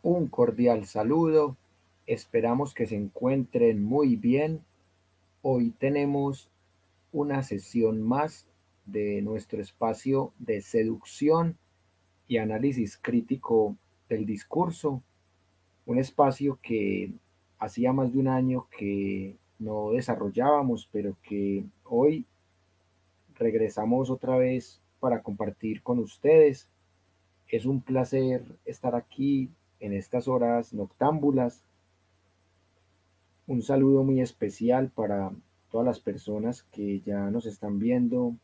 Un cordial saludo, esperamos que se encuentren muy bien. Hoy tenemos una sesión más de nuestro espacio de seducción y análisis crítico del discurso, un espacio que hacía más de un año que no desarrollábamos, pero que hoy regresamos otra vez para compartir con ustedes. Es un placer estar aquí en estas horas noctámbulas. Un saludo muy especial para todas las personas que ya nos están viendo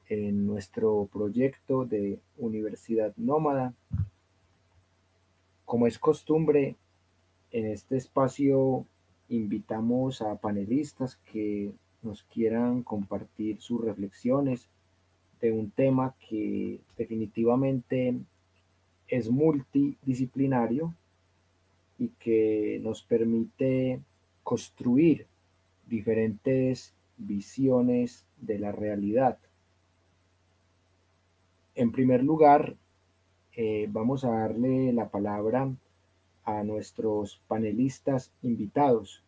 en nuestro proyecto de Universidad Nómada. Como es costumbre, en este espacio invitamos a panelistas que nos quieran compartir sus reflexiones de un tema que definitivamente es multidisciplinario y que nos permite construir diferentes visiones de la realidad. En primer lugar, vamos a darle la palabra a nuestros panelistas invitados.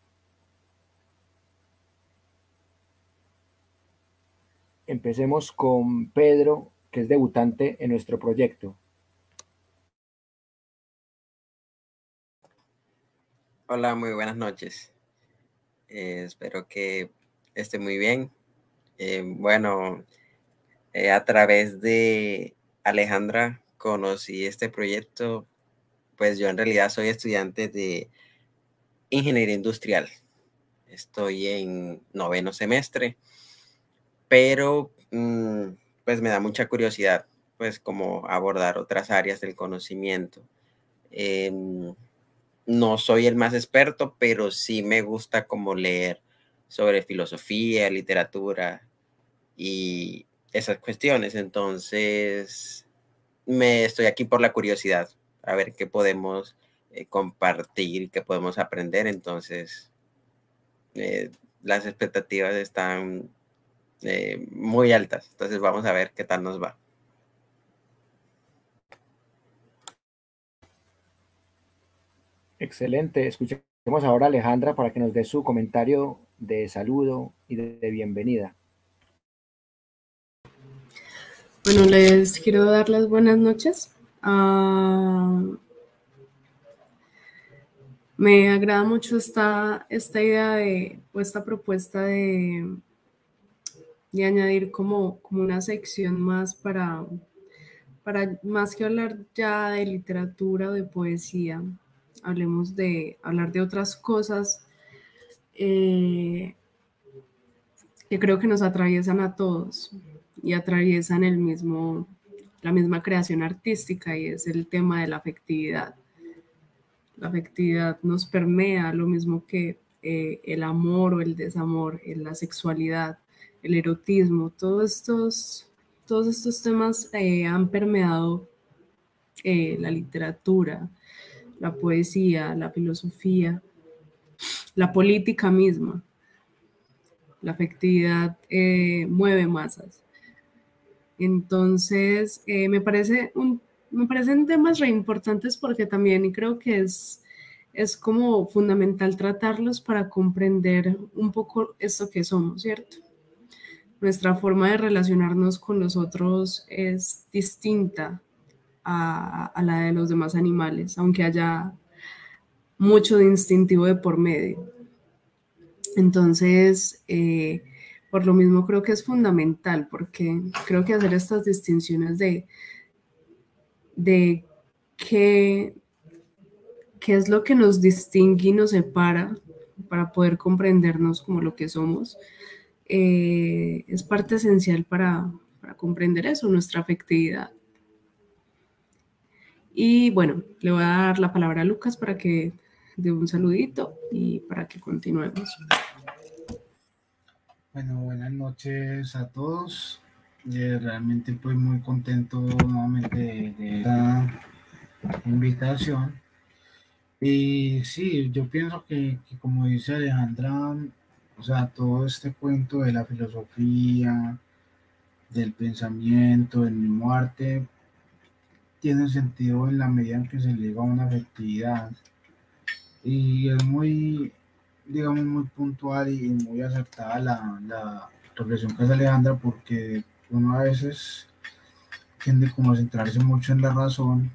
Empecemos con Pedro, que es debutante en nuestro proyecto. Hola, muy buenas noches. Espero que esté muy bien. A través de Alejandra conocí este proyecto. Pues yo en realidad soy estudiante de ingeniería industrial. Estoy en 9º semestre, pero pues me da mucha curiosidad, pues como abordar otras áreas del conocimiento. No soy el más experto, pero sí me gusta como leer sobre filosofía, literatura y esas cuestiones. Entonces, me estoy aquí por la curiosidad, a ver qué podemos compartir, qué podemos aprender. Entonces, las expectativas están muy altas. Entonces, vamos a ver qué tal nos va. Excelente. Escuchemos ahora a Alejandra para que nos dé su comentario de saludo y de bienvenida. Bueno, les quiero dar las buenas noches. Me agrada mucho esta idea o esta propuesta de añadir como una sección más para más que hablar ya de literatura o de poesía, hablemos de hablar de otras cosas que creo que nos atraviesan a todos y atraviesan la misma creación artística, y es el tema de la afectividad. La afectividad nos permea lo mismo que el amor o el desamor, la sexualidad, el erotismo. Todos estos temas han permeado la literatura, la poesía, la filosofía, la política misma. La afectividad mueve masas. Entonces, me parecen temas re importantes porque también creo que es como fundamental tratarlos para comprender un poco esto que somos, ¿cierto? Nuestra forma de relacionarnos con los otros es distinta a la de los demás animales, aunque haya mucho de instintivo de por medio. Entonces, por lo mismo creo que es fundamental, porque creo que hacer estas distinciones de qué es lo que nos distingue y nos separa para poder comprendernos como lo que somos, es parte esencial para comprender eso, nuestra afectividad. Y bueno, le voy a dar la palabra a Lucas para que dé un saludito y para que continuemos. Bueno, buenas noches a todos. Realmente pues muy contento nuevamente de esta invitación. Y sí, yo pienso que como dice Alejandra, o sea, todo este cuento de la filosofía, del pensamiento, del mismo arte, tiene sentido en la medida en que se liga a una afectividad. Y es muy, digamos, muy puntual y muy acertada la reflexión que hace Alejandra, porque uno a veces tiende como a centrarse mucho en la razón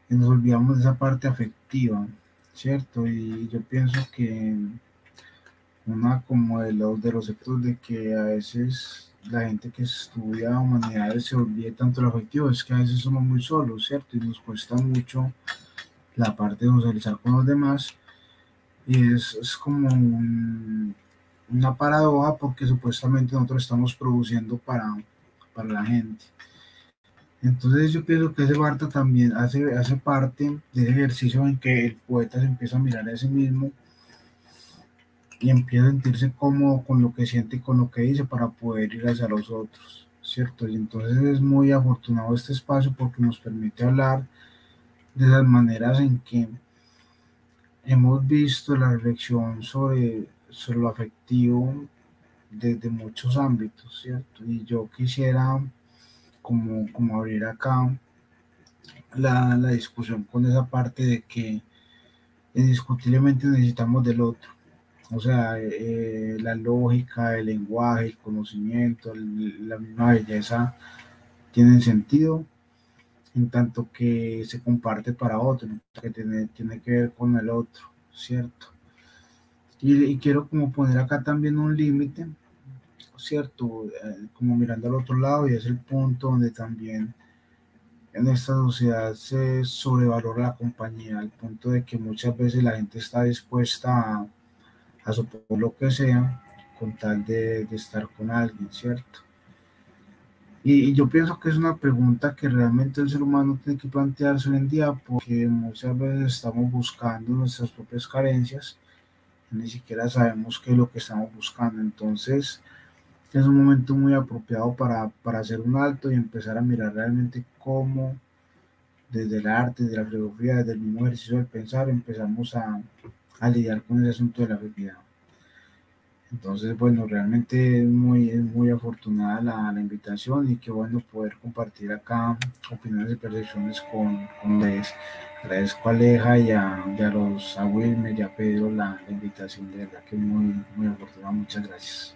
y nos olvidamos de esa parte afectiva, ¿cierto? Y yo pienso que una como de los efectos de que a veces la gente que estudia humanidades se olvide tanto lo afectivo es que a veces somos muy solos, ¿cierto? Y nos cuesta mucho la parte de socializar con los demás. Y es como una paradoja porque supuestamente nosotros estamos produciendo para la gente. Entonces yo pienso que ese Barta también hace parte de ese ejercicio en que el poeta se empieza a mirar a sí mismo y empieza a sentirse cómodo con lo que siente y con lo que dice para poder ir hacia los otros, ¿cierto? Y entonces es muy afortunado este espacio porque nos permite hablar de las maneras en que hemos visto la reflexión sobre lo afectivo desde muchos ámbitos, ¿cierto? Y yo quisiera como abrir acá la discusión con esa parte de que indiscutiblemente necesitamos del otro. O sea, la lógica, el lenguaje, el conocimiento, la misma belleza tienen sentido en tanto que se comparte para otro, que tiene que ver con el otro, ¿cierto? Y quiero como poner acá también un límite, ¿cierto? Como mirando al otro lado, y es el punto donde también en esta sociedad se sobrevalora la compañía, al punto de que muchas veces la gente está dispuesta a soportar lo que sea con tal de estar con alguien, ¿cierto? Y yo pienso que es una pregunta que realmente el ser humano tiene que plantearse hoy en día porque muchas veces estamos buscando nuestras propias carencias, ni siquiera sabemos qué es lo que estamos buscando. Entonces es un momento muy apropiado para hacer un alto y empezar a mirar realmente cómo desde el arte, desde la filosofía, desde el mismo ejercicio del pensar, empezamos a lidiar con ese asunto de la felicidad. Entonces, bueno, realmente es muy afortunada la invitación y qué bueno poder compartir acá opiniones y percepciones con ustedes. Agradezco a Aleja y a Wilmer y a Pedro la invitación, de verdad que muy, muy afortunada. Muchas gracias.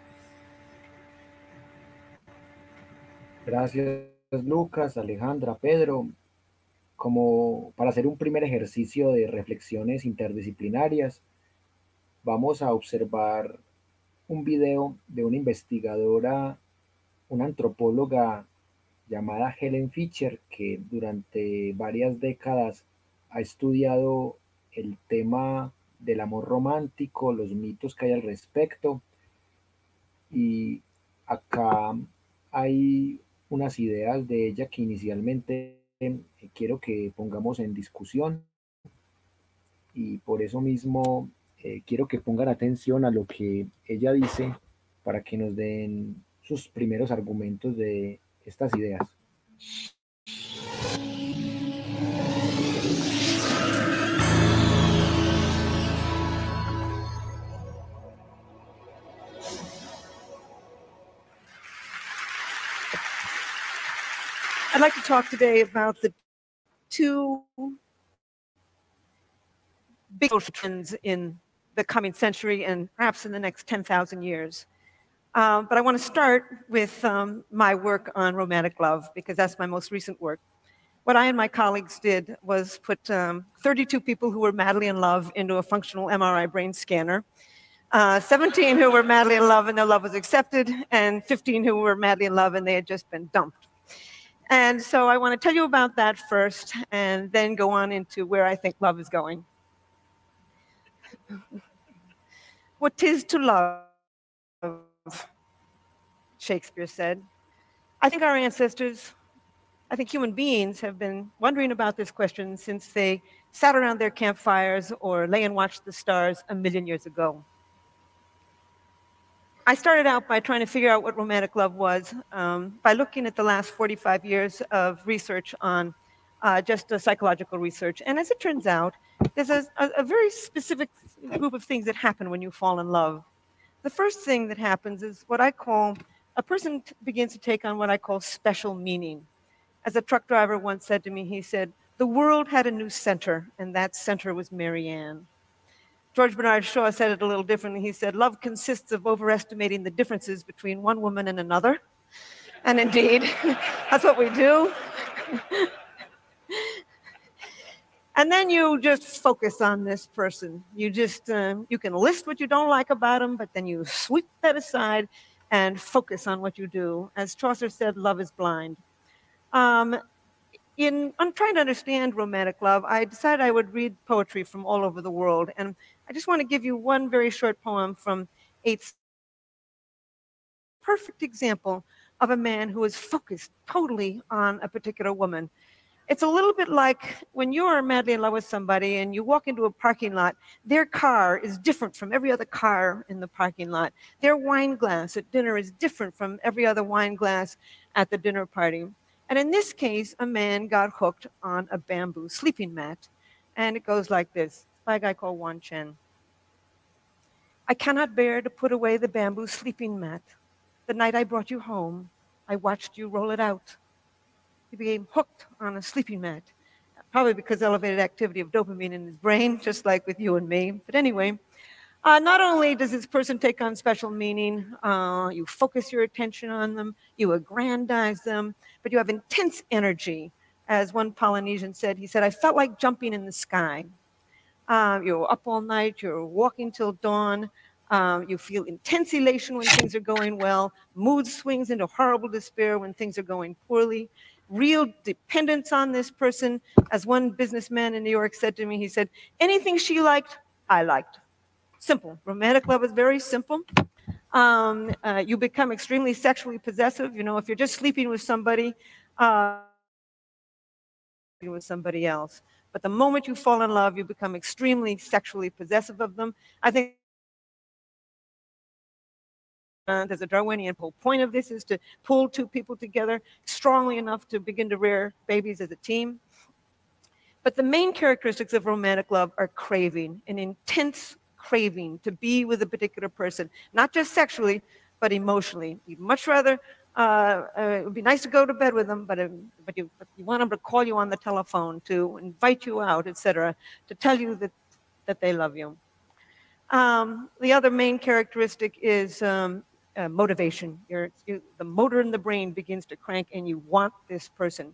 Gracias, Lucas, Alejandra, Pedro. Como para hacer un primer ejercicio de reflexiones interdisciplinarias, vamos a observar un video de una investigadora, una antropóloga llamada Helen Fisher, que durante varias décadas ha estudiado el tema del amor romántico, los mitos que hay al respecto. Y acá hay unas ideas de ella que inicialmente quiero que pongamos en discusión, y por eso mismo quiero que pongan atención a lo que ella dice para que nos den sus primeros argumentos de estas ideas. I'd like to talk today about the two big social trends in the coming century and perhaps in the next 10,000 years. But I want to start with my work on romantic love, because that's my most recent work. What I and my colleagues did was put 32 people who were madly in love into a functional MRI brain scanner, 17 who were madly in love and their love was accepted, and 15 who were madly in love and they had just been dumped. And so I want to tell you about that first, and then go on into where I think love is going. What 'tis to love, Shakespeare said. I think our ancestors, I think human beings have been wondering about this question since they sat around their campfires or lay and watched the stars 1,000,000 years ago. I started out by trying to figure out what romantic love was by looking at the last 45 years of research on just psychological research. And as it turns out, there's a very specific group of things that happen when you fall in love. The first thing that happens is what I call, a person begins to take on what I call special meaning. As a truck driver once said to me, he said, the world had a new center, and that center was Marianne. George Bernard Shaw said it a little differently. He said, love consists of overestimating the differences between one woman and another. And indeed, that's what we do. And then you just focus on this person. You just, you can list what you don't like about them, but then you sweep that aside and focus on what you do. As Chaucer said, love is blind. I'm trying to understand romantic love, I decided I would read poetry from all over the world. And I just want to give you one very short poem from Yeats. Perfect example of a man who is focused totally on a particular woman. It's a little bit like when you are madly in love with somebody and you walk into a parking lot, their car is different from every other car in the parking lot. Their wine glass at dinner is different from every other wine glass at the dinner party. And in this case, a man got hooked on a bamboo sleeping mat. And it goes like this, by a guy called Wan Chen. I cannot bear to put away the bamboo sleeping mat. The night I brought you home, I watched you roll it out. He became hooked on a sleeping mat, probably because elevated activity of dopamine in his brain, just like with you and me. But anyway, not only does this person take on special meaning, you focus your attention on them, you aggrandize them, but you have intense energy. As one Polynesian said, he said, I felt like jumping in the sky. You're up all night, you're walking till dawn, you feel intense elation when things are going well, mood swings into horrible despair when things are going poorly, real dependence on this person. As one businessman in New York said to me, he said, anything she liked, I liked. Simple. Romantic love is very simple. You become extremely sexually possessive. You know, if you're just sleeping with somebody, with somebody else. But the moment you fall in love, you become extremely sexually possessive of them. I think there's a Darwinian whole point of this is to pull two people together strongly enough to begin to rear babies as a team. But the main characteristics of romantic love are craving, an intense craving to be with a particular person, not just sexually, but emotionally. You'd much rather, it would be nice to go to bed with them, but you want them to call you on the telephone, to invite you out, etc., to tell you that they love you. The other main characteristic is motivation. The motor in the brain begins to crank and you want this person.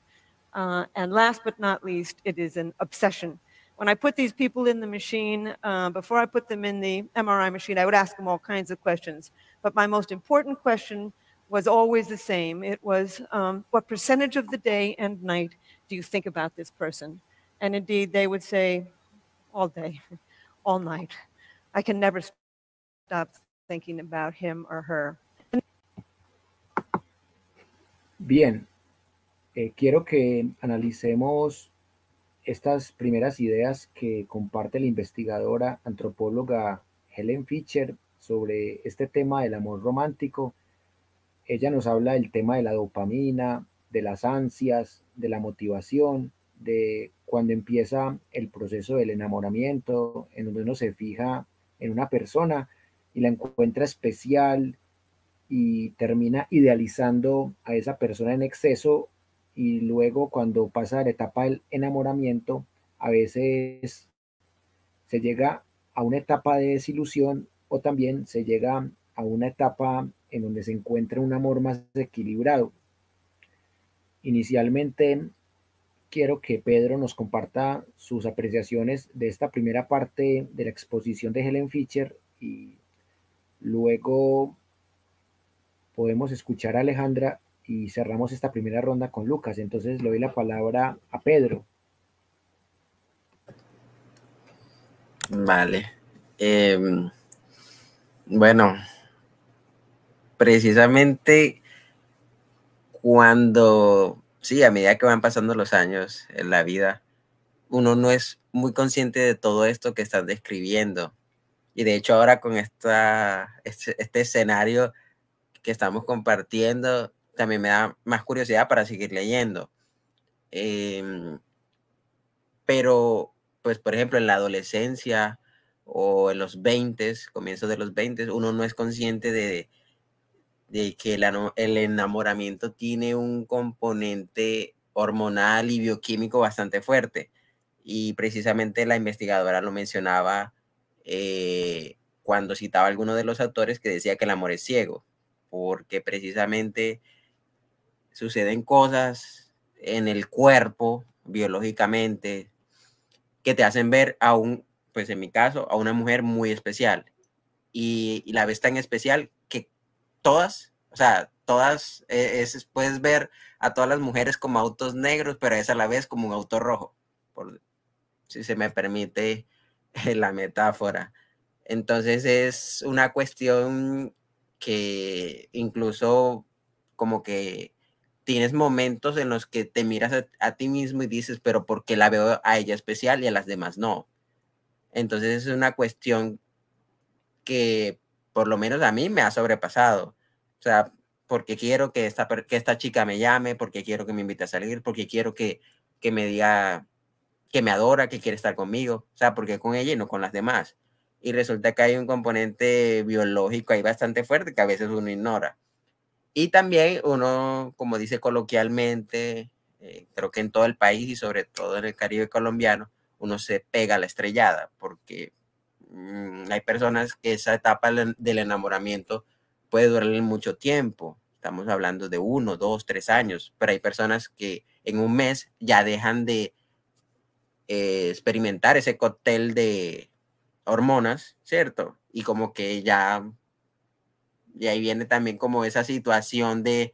And last but not least, it is an obsession. When I put these people in the machine, before I put them in the MRI machine, I would ask them all kinds of questions. But my most important question was always the same. It was, what percentage of the day and night do you think about this person? And indeed, they would say, all day, all night. I can never stop thinking about him or her. Bien, quiero que analicemos estas primeras ideas que comparte la investigadora antropóloga Helen Fisher sobre este tema del amor romántico. Ella nos habla del tema de la dopamina, de las ansias, de la motivación, de cuando empieza el proceso del enamoramiento, en donde uno se fija en una persona y la encuentra especial y termina idealizando a esa persona en exceso, y luego cuando pasa la etapa del enamoramiento, a veces se llega a una etapa de desilusión o también se llega a una etapa en donde se encuentra un amor más equilibrado. Inicialmente quiero que Pedro nos comparta sus apreciaciones de esta primera parte de la exposición de Helen Fisher y luego podemos escuchar a Alejandra y cerramos esta primera ronda con Lucas. Entonces le doy la palabra a Pedro. Vale. Bueno, precisamente cuando, sí, a medida que van pasando los años en la vida, uno no es muy consciente de todo esto que estás describiendo. Y de hecho ahora con este escenario que estamos compartiendo, también me da más curiosidad para seguir leyendo. Pero, pues, por ejemplo, en la adolescencia o en los 20, comienzos de los 20, uno no es consciente de que el enamoramiento tiene un componente hormonal y bioquímico bastante fuerte. Y precisamente la investigadora lo mencionaba cuando citaba a alguno de los autores, que decía que el amor es ciego, porque precisamente suceden cosas en el cuerpo, biológicamente, que te hacen ver a pues en mi caso, a una mujer muy especial. Y la ves tan especial que todas, o sea, todas, puedes ver a todas las mujeres como autos negros, pero a esa a la vez como un auto rojo, si se me permite la metáfora. Entonces es una cuestión que incluso como que tienes momentos en los que te miras a ti mismo y dices, pero ¿por qué la veo a ella especial y a las demás no? Entonces es una cuestión que por lo menos a mí me ha sobrepasado. O sea, porque quiero que esta chica me llame, porque quiero que me invite a salir, porque quiero que me diga que me adora, que quiere estar conmigo. O sea, porque con ella y no con las demás. Y resulta que hay un componente biológico ahí bastante fuerte que a veces uno ignora. Y también uno, como dice coloquialmente, creo que en todo el país y sobre todo en el Caribe colombiano, uno se pega a la estrellada, porque hay personas que esa etapa del enamoramiento puede durar mucho tiempo. Estamos hablando de 1, 2, 3 años, pero hay personas que en un mes ya dejan de experimentar ese cóctel de hormonas, ¿cierto? Y como que ya, y ahí viene también como esa situación de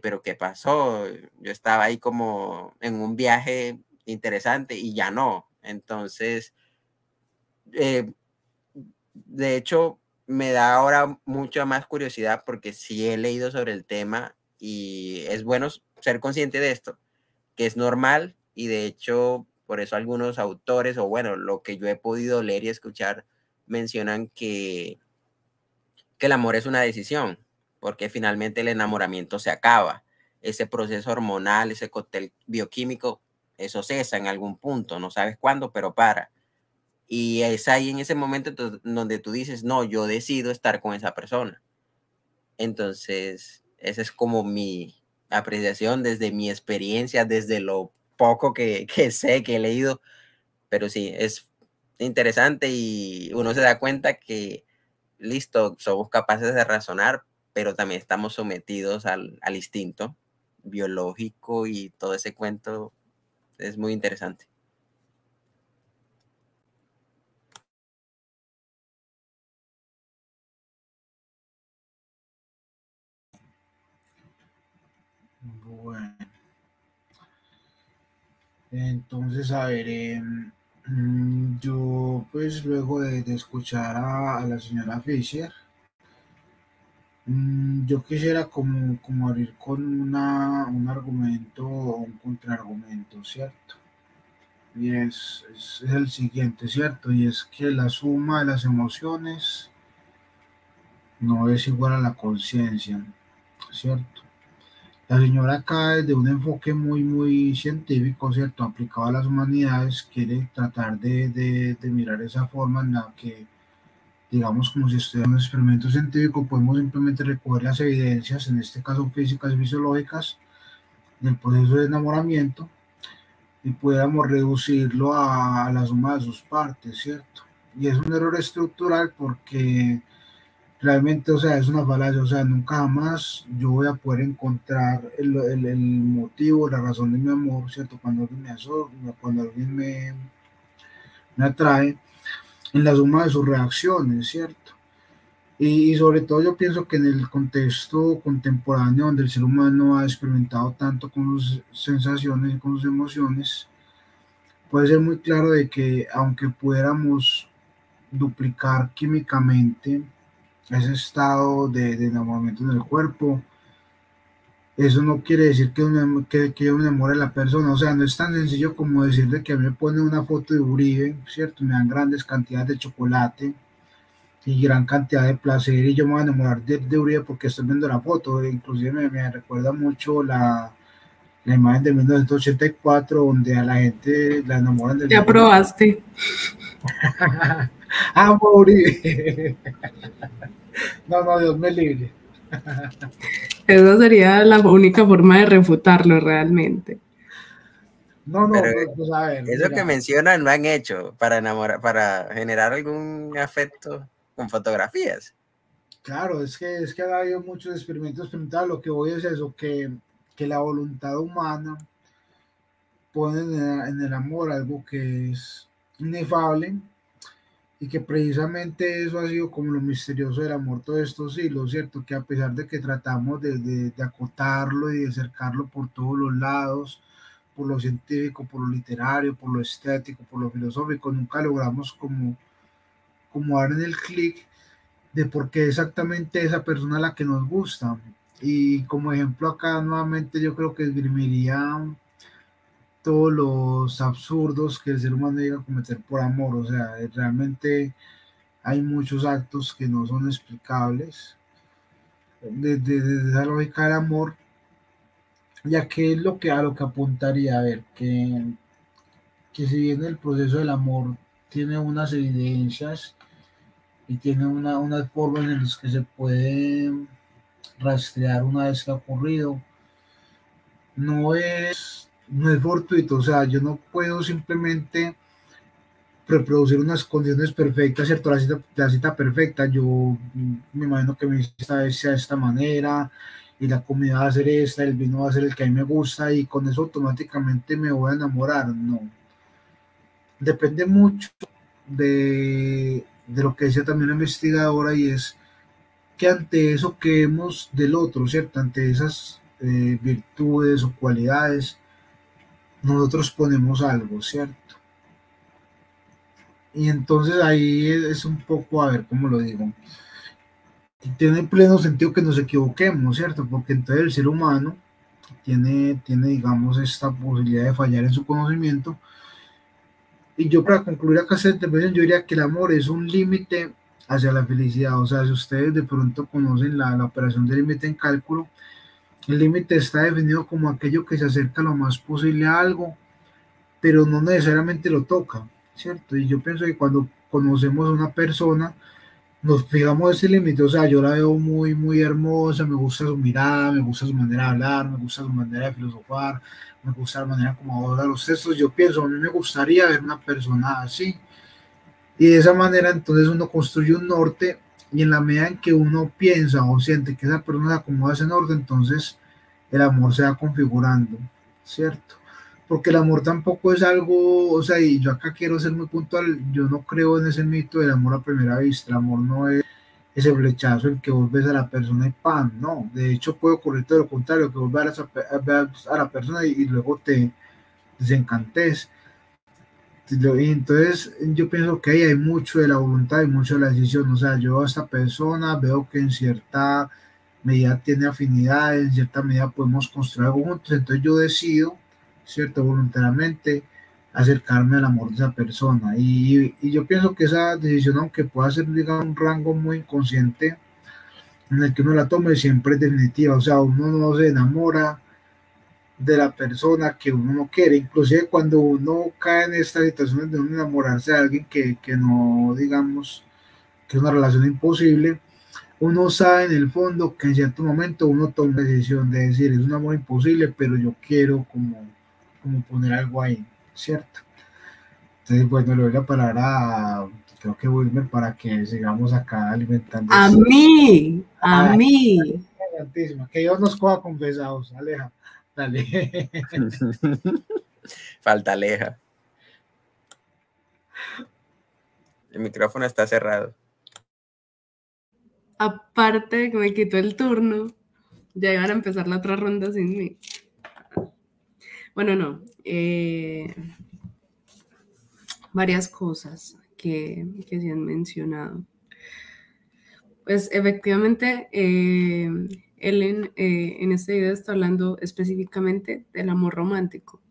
pero ¿qué pasó? Yo estaba ahí como en un viaje interesante y ya no. Entonces, de hecho, me da ahora mucha más curiosidad porque sí he leído sobre el tema y es bueno ser consciente de esto, que es normal, y de hecho, por eso algunos autores, o bueno, lo que yo he podido leer y escuchar, mencionan que el amor es una decisión, porque finalmente el enamoramiento se acaba. Ese proceso hormonal, ese cóctel bioquímico, eso cesa en algún punto, no sabes cuándo, pero para. Y es ahí en ese momento donde tú dices, no, yo decido estar con esa persona. Entonces, esa es como mi apreciación desde mi experiencia, desde lo poco que sé, que he leído. Pero sí, es interesante y uno se da cuenta que, listo, somos capaces de razonar, pero también estamos sometidos al instinto biológico y todo ese cuento es muy interesante. Bueno, entonces, a ver, yo pues luego de escuchar a la señora Fisher, yo quisiera como abrir con un argumento o un contraargumento, ¿cierto? Y es el siguiente, ¿cierto? Y es que la suma de las emociones no es igual a la conciencia, ¿cierto? La señora acá desde un enfoque muy científico, ¿cierto? Aplicado a las humanidades, quiere tratar de mirar esa forma en la que, digamos, como si estuviera un experimento científico, podemos simplemente recoger las evidencias, en este caso físicas y fisiológicas, del proceso de enamoramiento y pudiéramos reducirlo a la suma de sus partes, ¿cierto? Y es un error estructural porque realmente, o sea, es una falacia, o sea, nunca jamás yo voy a poder encontrar el motivo, la razón de mi amor, ¿cierto? Cuando alguien cuando alguien me atrae, en la suma de sus reacciones, ¿cierto? Y sobre todo yo pienso que en el contexto contemporáneo donde el ser humano ha experimentado tanto con sus sensaciones y con sus emociones, puede ser muy claro de que aunque pudiéramos duplicar químicamente ese estado de enamoramiento en el cuerpo, eso no quiere decir que yo me enamore de la persona. O sea, no es tan sencillo como decirle que a mí me ponen una foto de Uribe, ¿cierto? Me dan grandes cantidades de chocolate y gran cantidad de placer y yo me voy a enamorar de Uribe porque estoy viendo la foto. Inclusive me recuerda mucho la imagen de 1984 donde a la gente la enamoran del... Ya probaste. Ah, Uribe. No, Dios me libre. Esa sería la única forma de refutarlo realmente. No, no, Pero pues a ver, eso que mira, mencionan lo han hecho para enamorar, para generar algún afecto con fotografías. claro, es que ha habido muchos experimentos, pero lo que voy es eso, que la voluntad humana pone en el amor algo que es inefable y que precisamente eso ha sido como lo misterioso del amor todos estos siglos, ¿cierto? Que a pesar de que tratamos de acotarlo y de acercarlo por todos los lados, por lo científico, por lo literario, por lo estético, por lo filosófico, nunca logramos como dar en el clic de por qué exactamente esa persona la que nos gusta. Y como ejemplo acá nuevamente yo creo que esgrimiría todos los absurdos que el ser humano llega a cometer por amor. O sea, realmente hay muchos actos que no son explicables desde esa lógica del amor, ya que es lo que a lo que apuntaría, a ver, que si bien el proceso del amor tiene unas evidencias y tiene unas formas en las que se puede rastrear una vez que ha ocurrido, no es fortuito. O sea, yo no puedo simplemente reproducir unas condiciones perfectas, ¿cierto? La cita perfecta, yo me imagino que mi cita sea de esta manera, y la comida va a ser esta, el vino va a ser el que a mí me gusta, y con eso automáticamente me voy a enamorar. No, depende mucho de lo que decía también la investigadora, y es que ante eso que vemos del otro, ¿cierto? Ante esas virtudes o cualidades, nosotros ponemos algo, ¿cierto? Y entonces ahí es un poco, a ver, ¿cómo lo digo? Tiene pleno sentido que nos equivoquemos, ¿cierto? Porque entonces el ser humano tiene, digamos, esta posibilidad de fallar en su conocimiento. Y yo, para concluir acá esta intervención, yo diría que el amor es un límite hacia la felicidad. O sea, si ustedes de pronto conocen la operación de límite en cálculo, el límite está definido como aquello que se acerca lo más posible a algo, pero no necesariamente lo toca, ¿cierto? Y yo pienso que cuando conocemos a una persona, nos fijamos ese límite. O sea, yo la veo muy, muy hermosa, me gusta su mirada, me gusta su manera de hablar, me gusta su manera de filosofar, me gusta la manera como aborda los textos. Yo pienso, a mí me gustaría ver una persona así. Y de esa manera entonces uno construye un norte, y en la medida en que uno piensa o siente que esa persona se acomoda a ese norte, entonces el amor se va configurando, ¿cierto? Porque el amor tampoco es algo, o sea, y yo acá quiero ser muy puntual, yo no creo en ese mito del amor a primera vista. El amor no es ese flechazo en que vos ves a la persona y ¡pam! No, de hecho puede ocurrir todo lo contrario, que vos veas a la persona y luego te desencantes. Y entonces yo pienso que ahí hay mucho de la voluntad y mucho de la decisión. O sea, yo a esta persona veo que en cierta medida tiene afinidades, en cierta medida podemos construir algo juntos, entonces yo decido, cierto, voluntariamente acercarme al amor de esa persona. Y yo pienso que esa decisión, aunque pueda ser, digamos, un rango muy inconsciente en el que uno la tome, siempre es definitiva. O sea, uno no se enamora de la persona que uno no quiere. Inclusive cuando uno cae en estas situaciones de uno enamorarse de alguien que no, digamos, que es una relación imposible, uno sabe en el fondo que en cierto momento uno toma la decisión de decir, es un amor imposible, pero yo quiero como poner algo ahí, ¿cierto? Entonces, bueno, le voy a parar a, creo que Wilmer, para que sigamos acá alimentando. A mí, a mí. Que Dios nos coja confesados, Aleja. Dale. Falta Aleja. El micrófono está cerrado. Aparte de que me quitó el turno, ya iban a empezar la otra ronda sin mí. Bueno, no. Varias cosas que se han mencionado. Pues efectivamente, Ellen en este video está hablando específicamente del amor romántico.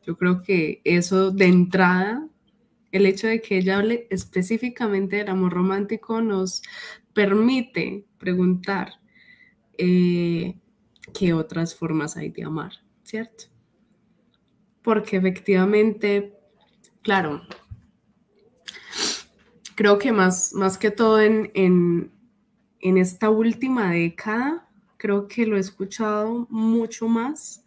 Yo creo que eso de entrada, el hecho de que ella hable específicamente del amor romántico nos permite preguntar qué otras formas hay de amar, ¿cierto? Porque efectivamente, claro, creo que más que todo en esta última década, creo que lo he escuchado mucho más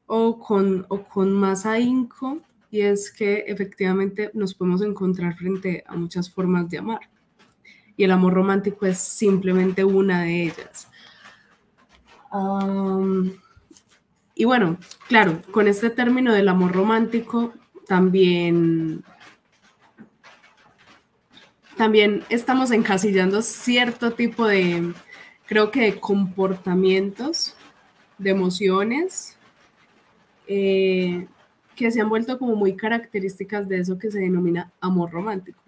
o con más ahínco, y es que efectivamente nos podemos encontrar frente a muchas formas de amar. Y el amor romántico es simplemente una de ellas. Y bueno, claro, con este término del amor romántico también estamos encasillando cierto tipo de, creo que de comportamientos, de emociones, que se han vuelto como muy características de eso que se denomina amor romántico.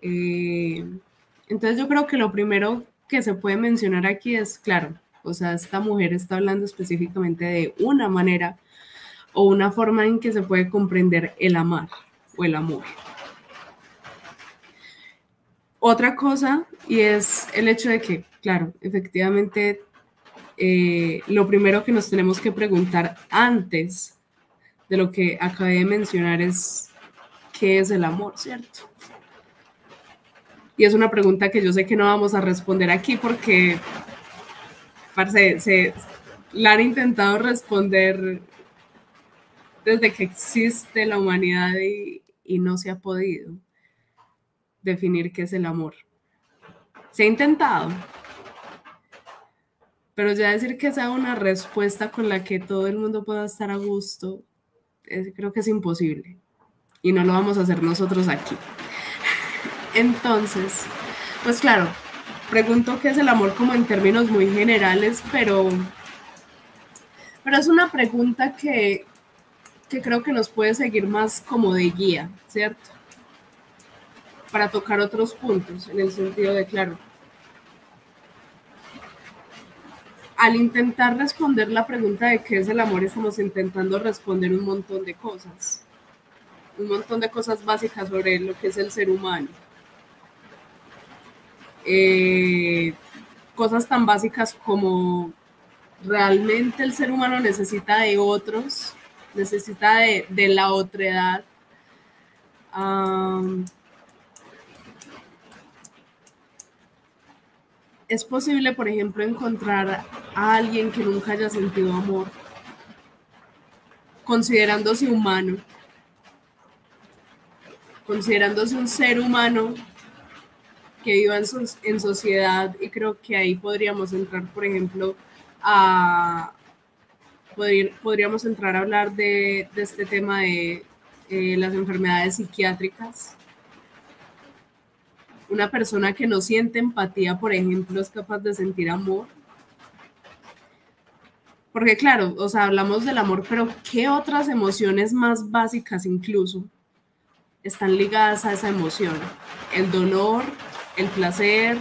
Entonces yo creo que lo primero que se puede mencionar aquí es, claro, o sea, esta mujer está hablando específicamente de una manera o una forma en que se puede comprender el amar o el amor. Otra cosa, y es el hecho de que, claro, efectivamente, lo primero que nos tenemos que preguntar antes de lo que acabé de mencionar es, ¿qué es el amor, cierto? Y es una pregunta que yo sé que no vamos a responder aquí porque se la han intentado responder desde que existe la humanidad y no se ha podido definir qué es el amor. Se ha intentado, pero ya decir que sea una respuesta con la que todo el mundo pueda estar a gusto, creo que es imposible. Y no lo vamos a hacer nosotros aquí. Entonces, pues claro, pregunto qué es el amor como en términos muy generales, pero es una pregunta que creo que nos puede seguir más como de guía, ¿cierto? Para tocar otros puntos, en el sentido de, claro, al intentar responder la pregunta de qué es el amor, estamos intentando responder un montón de cosas básicas sobre lo que es el ser humano. Cosas tan básicas como realmente el ser humano necesita de otros, necesita de la otredad. Es posible, por ejemplo, encontrar a alguien que nunca haya sentido amor, considerándose humano, considerándose un ser humano que viva en sociedad, y creo que ahí podríamos entrar, por ejemplo, podríamos entrar a hablar de este tema de las enfermedades psiquiátricas. Una persona que no siente empatía, por ejemplo, es capaz de sentir amor. Porque claro, o sea, hablamos del amor, pero ¿qué otras emociones más básicas incluso están ligadas a esa emoción? El dolor, el placer.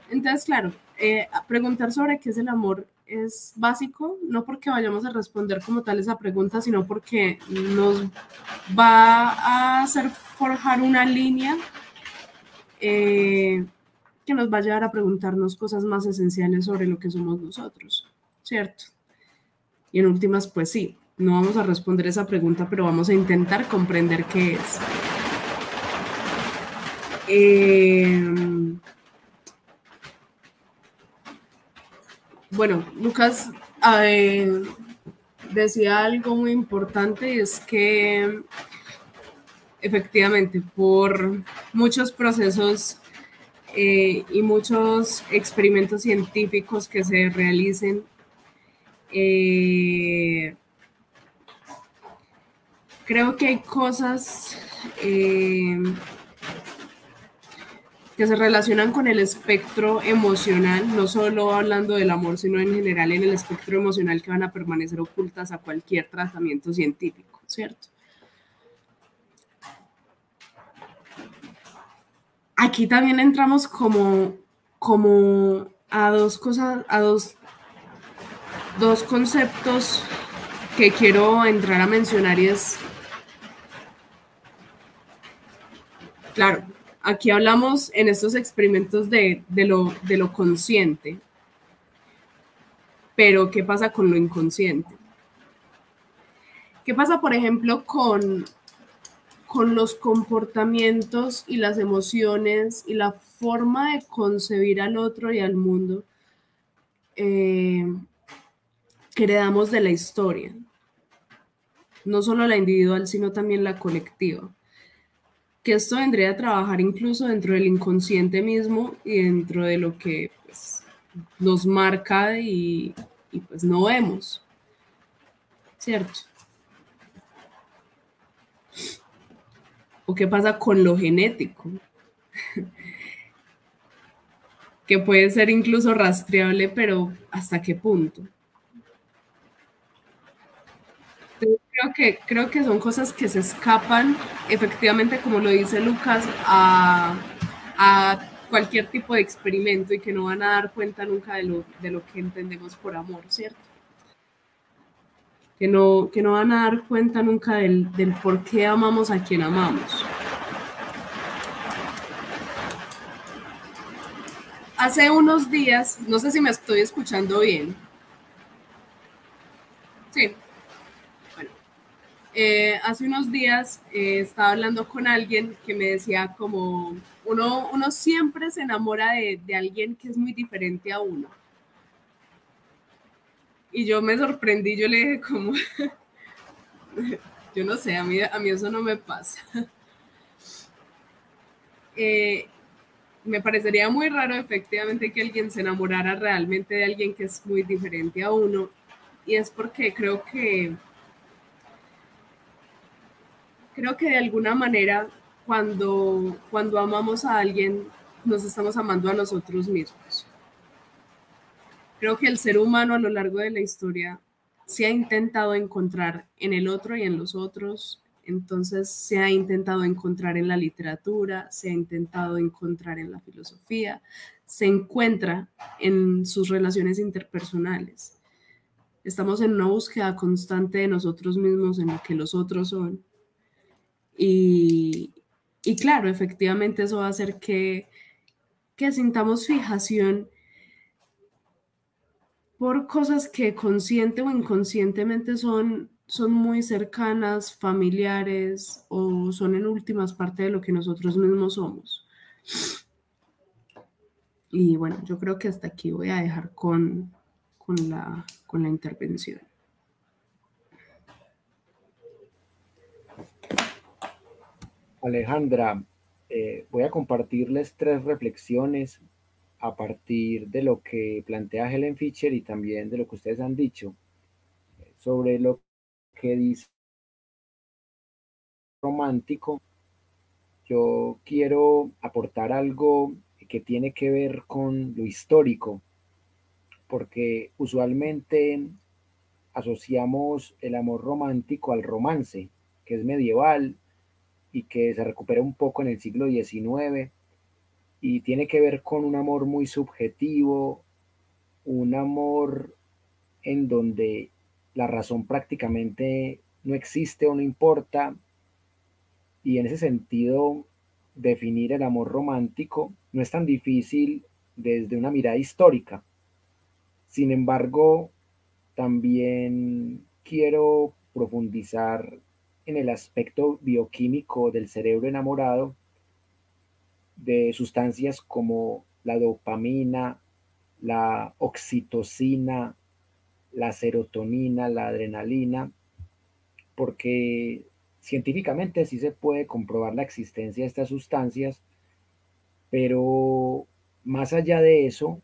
Entonces, claro, preguntar sobre qué es el amor es básico, no porque vayamos a responder como tal esa pregunta, sino porque nos va a hacer forjar una línea que nos va a llevar a preguntarnos cosas más esenciales sobre lo que somos nosotros, ¿cierto? Y en últimas, pues sí, no vamos a responder esa pregunta, pero vamos a intentar comprender qué es. Bueno, Lucas decía algo muy importante, y es que efectivamente por muchos procesos y muchos experimentos científicos que se realicen, creo que hay cosas que se relacionan con el espectro emocional, no solo hablando del amor, sino en general en el espectro emocional, que van a permanecer ocultas a cualquier tratamiento científico, ¿cierto? Aquí también entramos como a dos cosas, a dos conceptos que quiero entrar a mencionar, y es, claro, aquí hablamos en estos experimentos de lo consciente, pero ¿qué pasa con lo inconsciente? ¿Qué pasa, por ejemplo, con los comportamientos y las emociones y la forma de concebir al otro y al mundo que heredamos de la historia, no solo la individual, sino también la colectiva. Que esto vendría a trabajar incluso dentro del inconsciente mismo y dentro de lo que pues, nos marca y pues no vemos, ¿cierto? ¿O qué pasa con lo genético? Que puede ser incluso rastreable, pero ¿hasta qué punto? Creo que son cosas que se escapan, efectivamente, como lo dice Lucas, a cualquier tipo de experimento y que no van a dar cuenta nunca de lo que entendemos por amor, ¿cierto? Que no van a dar cuenta nunca del por qué amamos a quien amamos. Hace unos días, no sé si me estoy escuchando bien. Sí. Bueno, hace unos días estaba hablando con alguien que me decía como uno siempre se enamora de alguien que es muy diferente a uno. Y yo me sorprendí, yo le dije como, yo no sé, a mí eso no me pasa. Me parecería muy raro efectivamente que alguien se enamorara realmente de alguien que es muy diferente a uno. Y es porque creo que de alguna manera cuando amamos a alguien nos estamos amando a nosotros mismos. Creo que el ser humano a lo largo de la historia se ha intentado encontrar en el otro y en los otros, entonces se ha intentado encontrar en la literatura, se ha intentado encontrar en la filosofía, se encuentra en sus relaciones interpersonales. Estamos en una búsqueda constante de nosotros mismos, en lo que los otros son. Y claro, efectivamente eso va a hacer que sintamos fijación por cosas que consciente o inconscientemente son muy cercanas, familiares o son en últimas parte de lo que nosotros mismos somos. Y bueno, yo creo que hasta aquí voy a dejar con la intervención. Alejandra, voy a compartirles 3 reflexiones a partir de lo que plantea Helen Fisher y también de lo que ustedes han dicho sobre lo que dice romántico. Yo quiero aportar algo que tiene que ver con lo histórico, porque usualmente asociamos el amor romántico al romance, que es medieval y que se recupera un poco en el siglo XIX y tiene que ver con un amor muy subjetivo, un amor en donde la razón prácticamente no existe o no importa, y en ese sentido definir el amor romántico no es tan difícil desde una mirada histórica. Sin embargo, también quiero profundizar en el aspecto bioquímico del cerebro enamorado, de sustancias como la dopamina, la oxitocina, la serotonina, la adrenalina, porque científicamente sí se puede comprobar la existencia de estas sustancias, pero más allá de eso,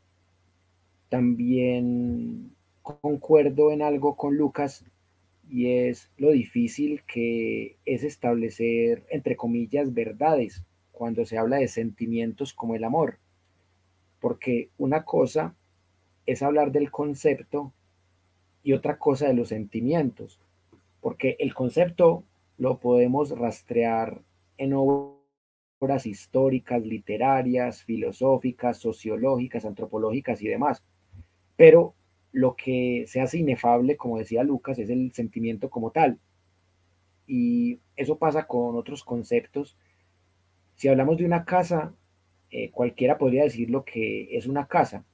también concuerdo en algo con Lucas, y es lo difícil que es establecer, entre comillas, verdades cuando se habla de sentimientos como el amor, porque una cosa es hablar del concepto y otra cosa de los sentimientos, porque el concepto lo podemos rastrear en obras históricas, literarias, filosóficas, sociológicas, antropológicas y demás, pero lo que se hace inefable, como decía Lucas, es el sentimiento como tal. Y eso pasa con otros conceptos. Si hablamos de una casa, cualquiera podría decir lo que es una casa,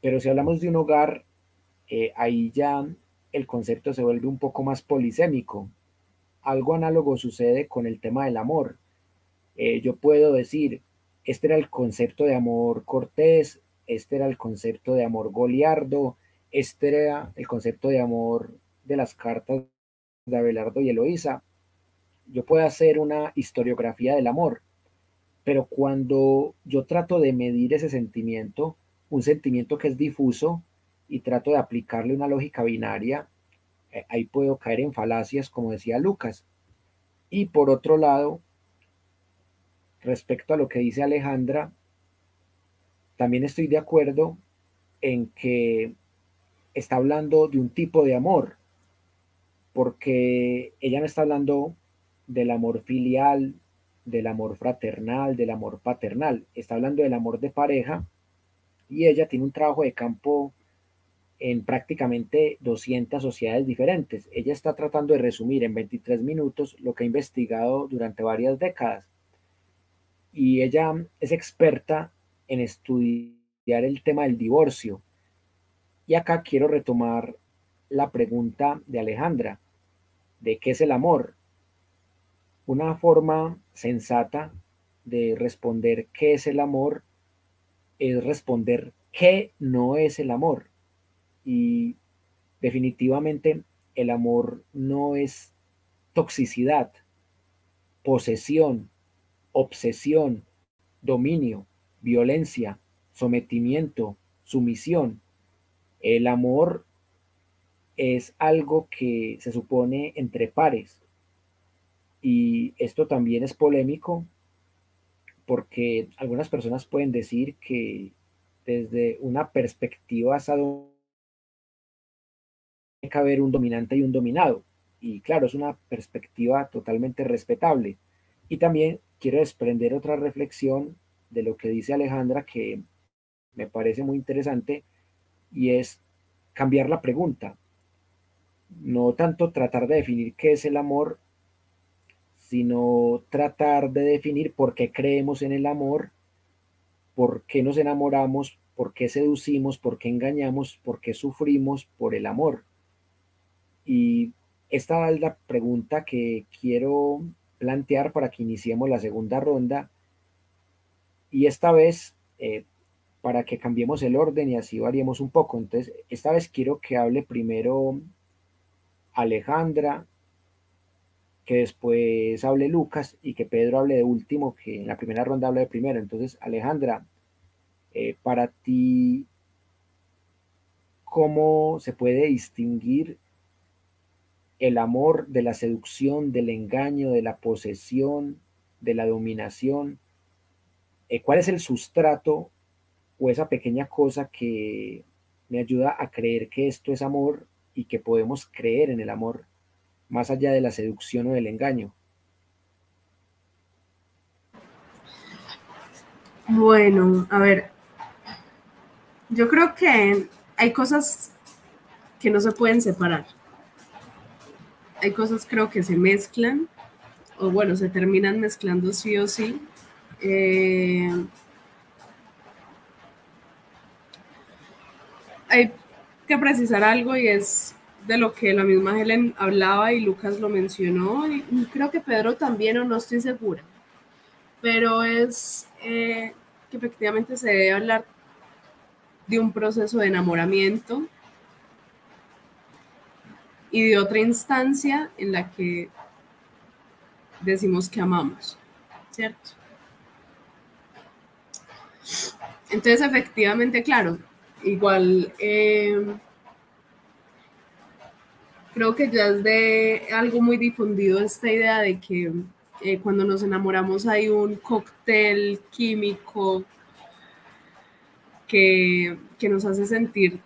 pero si hablamos de un hogar, ahí ya el concepto se vuelve un poco más polisémico. Algo análogo sucede con el tema del amor. Yo puedo decir, este era el concepto de amor cortés, este era el concepto de amor goliardo, Este era el concepto de amor de las cartas de Abelardo y Eloísa. Yo puedo hacer una historiografía del amor, pero cuando yo trato de medir ese sentimiento, un sentimiento que es difuso, y trato de aplicarle una lógica binaria, ahí puedo caer en falacias, como decía Lucas. Y por otro lado, respecto a lo que dice Alejandra, también estoy de acuerdo en que está hablando de un tipo de amor, porque ella no está hablando del amor filial, del amor fraternal, del amor paternal, está hablando del amor de pareja, y ella tiene un trabajo de campo en prácticamente 200 sociedades diferentes. Ella está tratando de resumir en 23 minutos lo que ha investigado durante varias décadas, y ella es experta en estudiar el tema del divorcio. Y acá quiero retomar la pregunta de Alejandra, de qué es el amor. Una forma sensata de responder qué es el amor es responder qué no es el amor. Y definitivamente el amor no es toxicidad, posesión, obsesión, dominio, violencia, sometimiento, sumisión. El amor es algo que se supone entre pares, y esto también es polémico porque algunas personas pueden decir que desde una perspectiva tiene que haber un dominante y un dominado, y claro, es una perspectiva totalmente respetable. Y también quiero desprender otra reflexión de lo que dice Alejandra, que me parece muy interesante, y es cambiar la pregunta. No tanto tratar de definir qué es el amor, sino tratar de definir por qué creemos en el amor, por qué nos enamoramos, por qué seducimos, por qué engañamos, por qué sufrimos por el amor. Y esta es la pregunta que quiero plantear para que iniciemos la segunda ronda, y esta vez para que cambiemos el orden y así variemos un poco. Entonces, esta vez quiero que hable primero Alejandra, que después hable Lucas y que Pedro hable de último, que en la primera ronda habla de primero. Entonces, Alejandra, para ti, ¿cómo se puede distinguir el amor de la seducción, del engaño, de la posesión, de la dominación? ¿Cuál es el sustrato o esa pequeña cosa que me ayuda a creer que esto es amor y que podemos creer en el amor más allá de la seducción o del engaño? Bueno, a ver, yo creo que hay cosas que no se pueden separar. Hay cosas creo que se mezclan, o bueno, se terminan mezclando sí o sí. Hay que precisar algo, y es de lo que la misma Helen hablaba y Lucas lo mencionó, y creo que Pedro también, o no estoy segura, pero es que efectivamente se debe hablar de un proceso de enamoramiento y de otra instancia en la que decimos que amamos, ¿cierto? Entonces, efectivamente, claro, igual creo que ya es de algo muy difundido esta idea de que cuando nos enamoramos hay un cóctel químico que nos hace sentir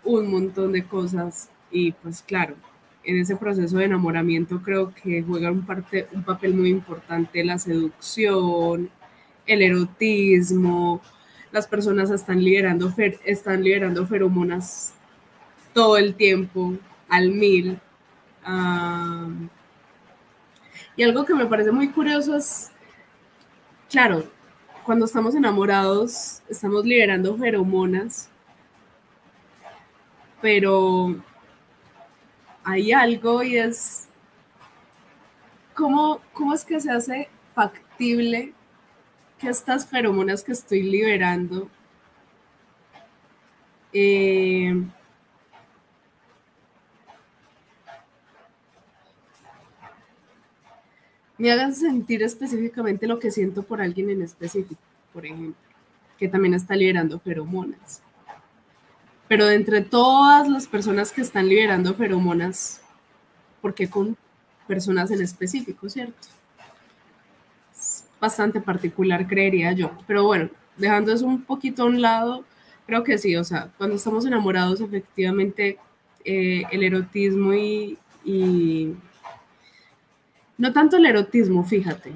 un montón de cosas, y pues claro, en ese proceso de enamoramiento creo que juega un papel muy importante la seducción, el erotismo. Las personas están liberando feromonas todo el tiempo, al mil. Y algo que me parece muy curioso es, claro, cuando estamos enamorados estamos liberando feromonas, pero hay algo, y es cómo es que se hace factible que estas feromonas que estoy liberando Me hagan sentir específicamente lo que siento por alguien en específico, por ejemplo, que también está liberando feromonas. Pero de entre todas las personas que están liberando feromonas, ¿por qué con personas en específico, cierto? Es bastante particular, creería yo. Pero bueno, dejando eso un poquito a un lado, creo que sí, o sea, cuando estamos enamorados, efectivamente, el erotismo y no tanto el erotismo, fíjate,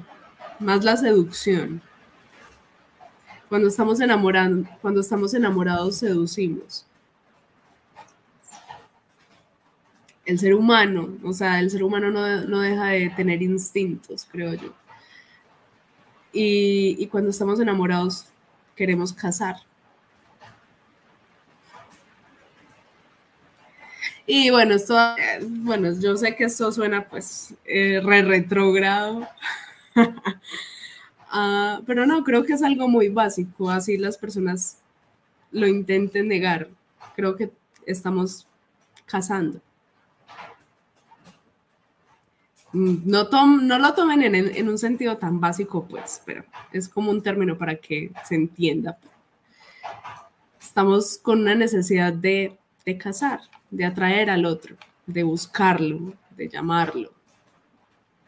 más la seducción. Cuando estamos enamorados, seducimos. El ser humano, o sea, el ser humano no deja de tener instintos, creo yo. Y cuando estamos enamorados, queremos cazar. Y bueno, yo sé que esto suena pues retrógrado. Pero no, creo que es algo muy básico, así las personas lo intenten negar. Creo que estamos cazando. No lo tomen en un sentido tan básico, pues, pero es como un término para que se entienda. Estamos con una necesidad de cazar, de atraer al otro, de buscarlo, de llamarlo.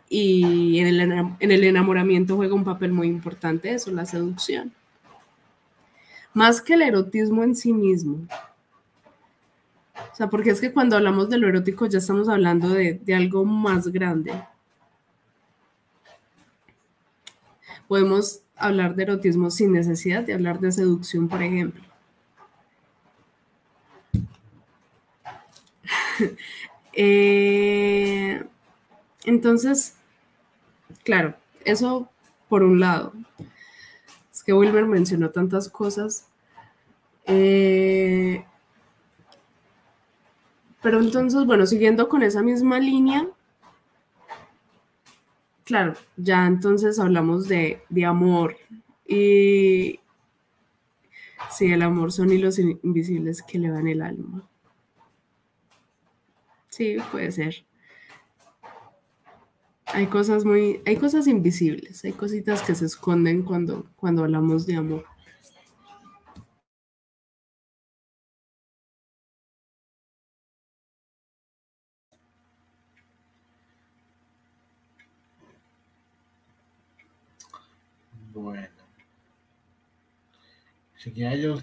Y en el enamoramiento juega un papel muy importante eso, la seducción. Más que el erotismo en sí mismo. O sea, porque es que cuando hablamos de lo erótico ya estamos hablando de algo más grande. Podemos hablar de erotismo sin necesidad de hablar de seducción, por ejemplo. Entonces, claro, eso por un lado. Es que Wilmer mencionó tantas cosas. Pero entonces, bueno, siguiendo con esa misma línea, claro, ya entonces hablamos de amor. Y sí, el amor son hilos invisibles que elevan el alma. Sí, puede ser. Hay cosas invisibles, hay cositas que se esconden cuando hablamos de amor. Bueno, seguía yo.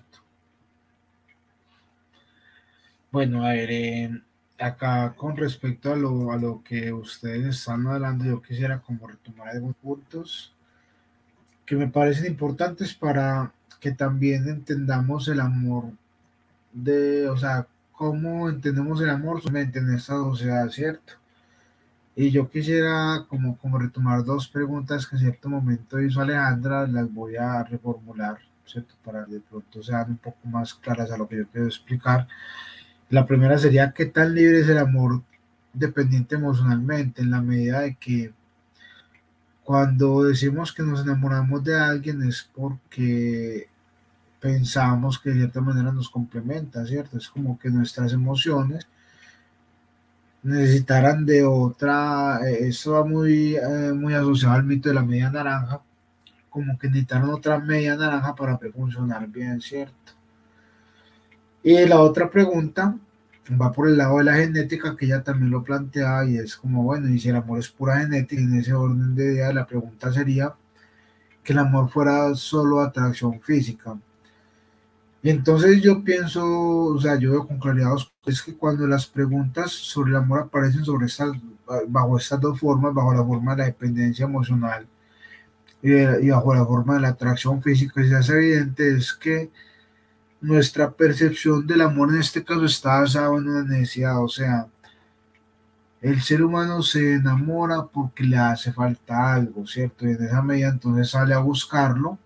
Bueno, a ver, acá con respecto a lo que ustedes están hablando, yo quisiera como retomar algunos puntos que me parecen importantes para que también entendamos el amor o sea, cómo entendemos el amor solamente en esta sociedad, ¿cierto? Y yo quisiera como retomar dos preguntas que en cierto momento hizo Alejandra, las voy a reformular, ¿cierto? Para de pronto sean un poco más claras a lo que yo quiero explicar. La primera sería, ¿qué tan libre es el amor dependiente emocionalmente? En la medida de que cuando decimos que nos enamoramos de alguien es porque pensamos que de cierta manera nos complementa, ¿cierto? Es como que nuestras emociones necesitaran de otra, eso va muy asociado al mito de la media naranja, como que necesitaron otra media naranja para poder funcionar bien, ¿cierto? Y la otra pregunta va por el lado de la genética, que ella también lo plantea, y es como, bueno, y si el amor es pura genética, en ese orden de idea, la pregunta sería que el amor fuera solo atracción física. Y entonces yo pienso, o sea, yo veo con claridad, es que cuando las preguntas sobre el amor aparecen bajo estas dos formas, bajo la forma de la dependencia emocional y bajo la forma de la atracción física, se hace evidente es que nuestra percepción del amor en este caso está basada en una necesidad, o sea, el ser humano se enamora porque le hace falta algo, ¿cierto? Y en esa medida entonces sale a buscarlo,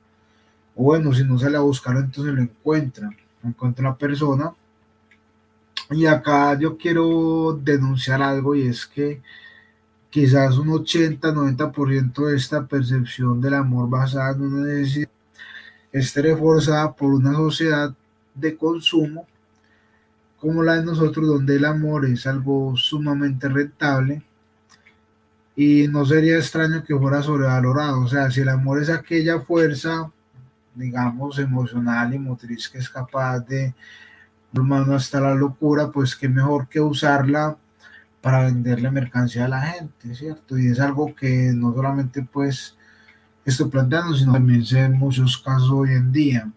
o bueno, si no sale a buscarlo, entonces lo encuentra una persona. Y acá yo quiero denunciar algo, y es que quizás un 80-90% de esta percepción del amor basada en una necesidad esté reforzada por una sociedad de consumo como la de nosotros, donde el amor es algo sumamente rentable y no sería extraño que fuera sobrevalorado. O sea, si el amor es aquella fuerza, digamos, emocional y motriz que es capaz de humano hasta la locura, pues qué mejor que usarla para venderle mercancía a la gente, ¿cierto? Y es algo que no solamente pues estoy planteando, sino también se ve en muchos casos hoy en día.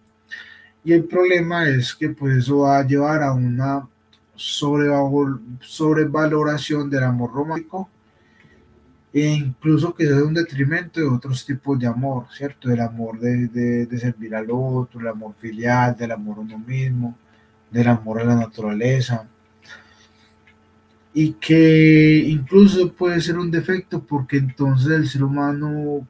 Y el problema es que pues eso va a llevar a una sobrevaloración del amor romántico e incluso que sea un detrimento de otros tipos de amor, ¿cierto? Del amor de servir al otro, el amor filial, del amor a uno mismo, del amor a la naturaleza, y que incluso puede ser un defecto porque entonces el ser humano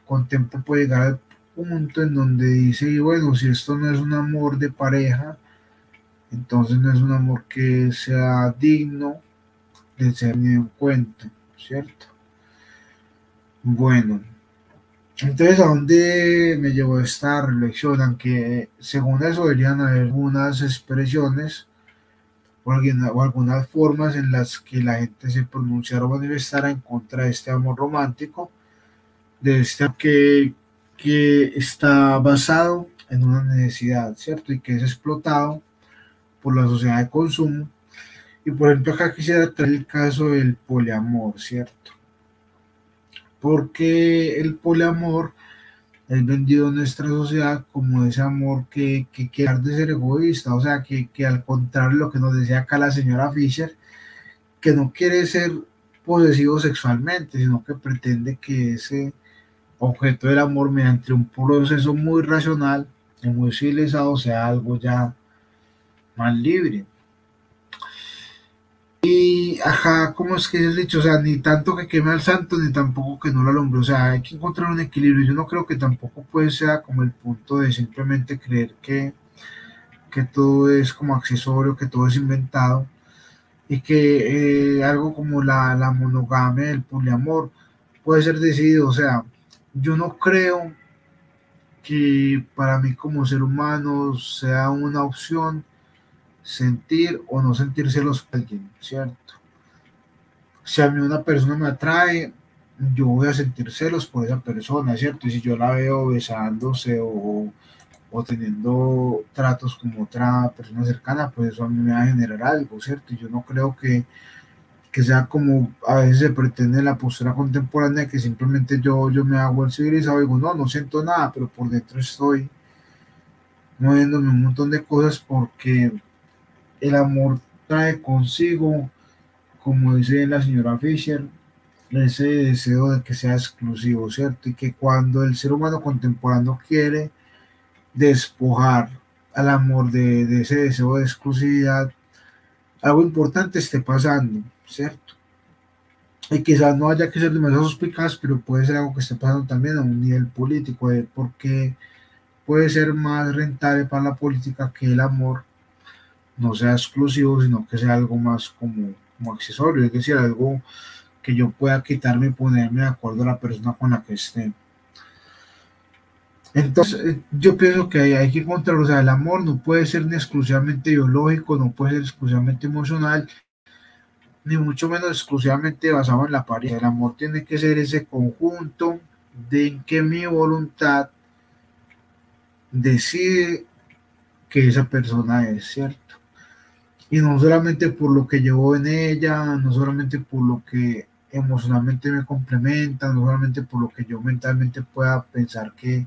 con tiempo puede llegar al punto en donde dice, bueno, si esto no es un amor de pareja, entonces no es un amor que sea digno de ser tenido en cuenta, ¿cierto? Bueno, entonces, ¿a dónde me llevó esta reflexión? Aunque según eso deberían haber algunas expresiones o algunas formas en las que la gente se pronunciara o manifestara en contra de este amor romántico, de este que está basado en una necesidad, ¿cierto? Y que es explotado por la sociedad de consumo. Y por ejemplo, acá quisiera traer el caso del poliamor, ¿cierto? Porque el poliamor es vendido en nuestra sociedad como ese amor que quiere de ser egoísta, o sea, que al contrario de lo que nos decía acá la señora Fisher, que no quiere ser posesivo sexualmente, sino que pretende que ese objeto del amor mediante un proceso muy racional y muy civilizado sea algo ya más libre. Y ajá, como es que es dicho, o sea, ni tanto que queme al santo, ni tampoco que no lo alumbre, o sea, hay que encontrar un equilibrio. Yo no creo que tampoco puede ser como el punto de simplemente creer que todo es como accesorio, que todo es inventado, y que algo como la monogamia, el poliamor, puede ser decidido. O sea, yo no creo que para mí como ser humano sea una opción sentir o no sentir celos por alguien, ¿cierto? Si a mí una persona me atrae, yo voy a sentir celos por esa persona, ¿cierto? Y si yo la veo besándose o teniendo tratos con otra persona cercana, pues eso a mí me va a generar algo, ¿cierto? Y yo no creo que sea como a veces se pretende en la postura contemporánea, que simplemente yo me hago el civilizado y digo, no, no siento nada, pero por dentro estoy moviéndome un montón de cosas porque el amor trae consigo, como dice la señora Fisher, ese deseo de que sea exclusivo, ¿cierto? Y que cuando el ser humano contemporáneo quiere despojar al amor de ese deseo de exclusividad, algo importante esté pasando, ¿cierto? Y quizás no haya que ser demasiado suspicaz, pero puede ser algo que esté pasando también a un nivel político, porque puede ser más rentable para la política que el amor no sea exclusivo, sino que sea algo más como accesorio, es decir, algo que yo pueda quitarme y ponerme de acuerdo a la persona con la que esté. Entonces, yo pienso que hay que encontrar, o sea, el amor no puede ser ni exclusivamente biológico, no puede ser exclusivamente emocional, ni mucho menos exclusivamente basado en la pareja. El amor tiene que ser ese conjunto de en que mi voluntad decide que esa persona es, ¿cierto? Y no solamente por lo que llevo en ella, no solamente por lo que emocionalmente me complementa, no solamente por lo que yo mentalmente pueda pensar que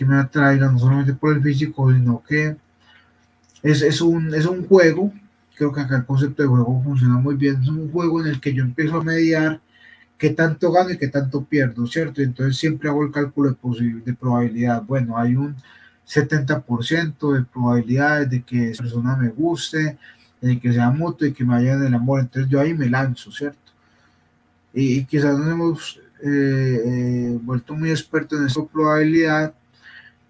me atraiga, no solamente por el físico, sino que es un juego. Creo que acá el concepto de juego funciona muy bien. Es un juego en el que yo empiezo a mediar qué tanto gano y qué tanto pierdo, ¿cierto? Y entonces siempre hago el cálculo de probabilidad. Bueno, hay un 70% de probabilidades de que esa persona me guste, de que sea mutuo y que me vaya en el amor. Entonces yo ahí me lanzo, ¿cierto? Y quizás nos hemos vuelto muy expertos en esta probabilidad,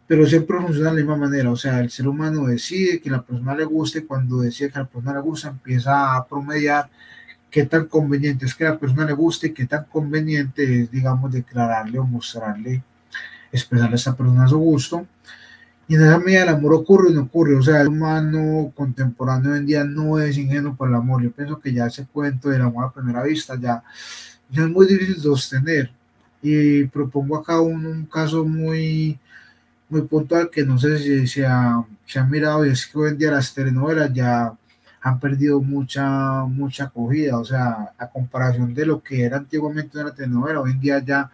pero siempre funciona de la misma manera. O sea, el ser humano decide que la persona le guste, cuando decide que a la persona le gusta, empieza a promediar qué tan conveniente es que a la persona le guste y qué tan conveniente es, digamos, declararle o mostrarle, expresarle a esa persona su gusto. Y en esa medida el amor ocurre o no ocurre. O sea, el humano contemporáneo hoy en día no es ingenuo por el amor. Yo pienso que ya ese cuento del amor a primera vista ya es muy difícil de sostener. Y propongo acá un caso muy puntual que no sé si se ha mirado, y es que hoy en día las telenovelas ya han perdido mucha acogida. O sea, a comparación de lo que era antiguamente una telenovela, hoy en día ya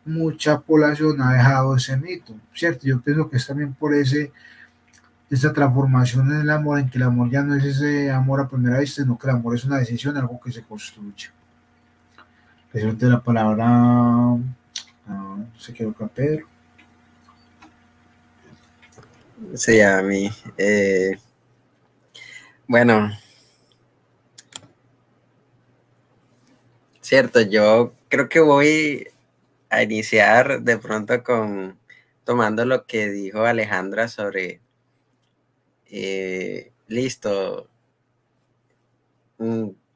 mucha población ha dejado ese mito, ¿cierto? Yo pienso que es también por esa transformación en el amor, en que el amor ya no es ese amor a primera vista, sino que el amor es una decisión, algo que se construye. Precisamente la palabra, no sé qué acá, Pedro. Sí, a mí. Bueno, cierto, yo creo que voy a iniciar de pronto tomando lo que dijo Alejandra sobre, listo,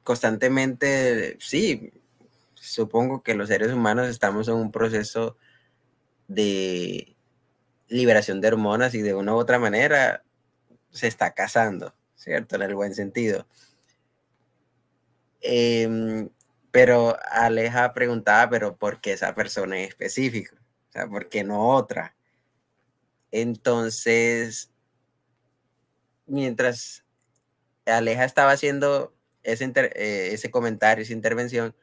constantemente, sí, supongo que los seres humanos estamos en un proceso de liberación de hormonas y de una u otra manera se está casando, ¿cierto? En el buen sentido. Pero Aleja preguntaba, pero ¿por qué esa persona en específico? O sea, ¿por qué no otra? Entonces, mientras Aleja estaba haciendo ese comentario, esa intervención,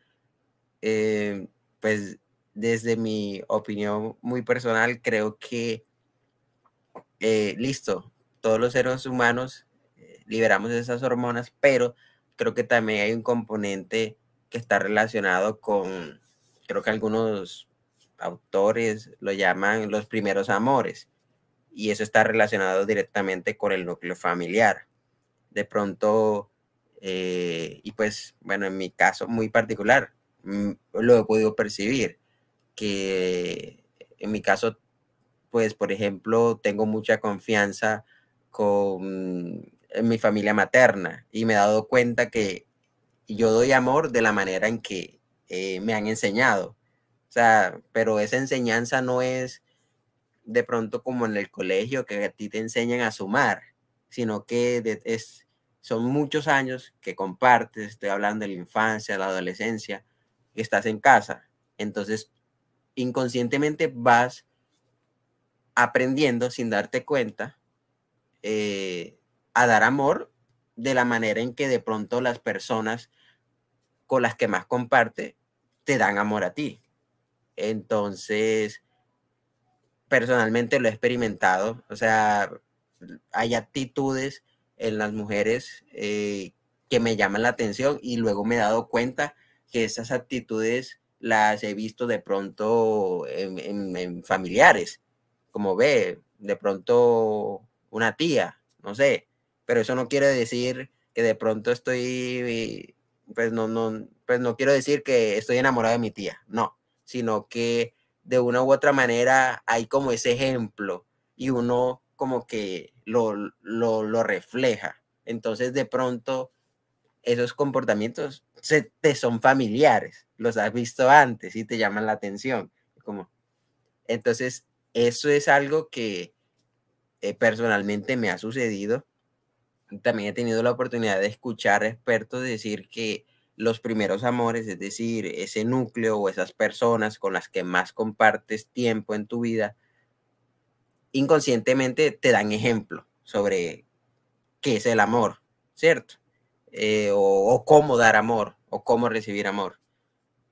pues desde mi opinión muy personal, creo que, listo, todos los seres humanos liberamos esas hormonas, pero creo que también hay un componente que está relacionado con, creo que algunos autores lo llaman los primeros amores, y eso está relacionado directamente con el núcleo familiar. De pronto, y pues, bueno, en mi caso muy particular, lo he podido percibir, que en mi caso, pues, por ejemplo, tengo mucha confianza en mi familia materna y me he dado cuenta que yo doy amor de la manera en que me han enseñado. O sea, pero esa enseñanza no es de pronto como en el colegio que a ti te enseñan a sumar, sino que son muchos años que compartes. Estoy hablando de la infancia, la adolescencia, que estás en casa. Entonces, inconscientemente vas aprendiendo sin darte cuenta a dar amor de la manera en que de pronto las personas con las que más comparte te dan amor a ti. Entonces, personalmente lo he experimentado. O sea, hay actitudes en las mujeres que me llaman la atención y luego me he dado cuenta que esas actitudes las he visto de pronto en familiares, como ve, de pronto una tía, no sé, pero eso no quiere decir que de pronto pues no quiero decir que estoy enamorado de mi tía, no, sino que de una u otra manera hay como ese ejemplo y uno como que lo refleja. Entonces de pronto esos comportamientos te son familiares, los has visto antes y te llaman la atención. Entonces eso es algo que personalmente me ha sucedido. También he tenido la oportunidad de escuchar expertos decir que los primeros amores, es decir, ese núcleo o esas personas con las que más compartes tiempo en tu vida, inconscientemente te dan ejemplo sobre qué es el amor, ¿cierto? O cómo dar amor o cómo recibir amor.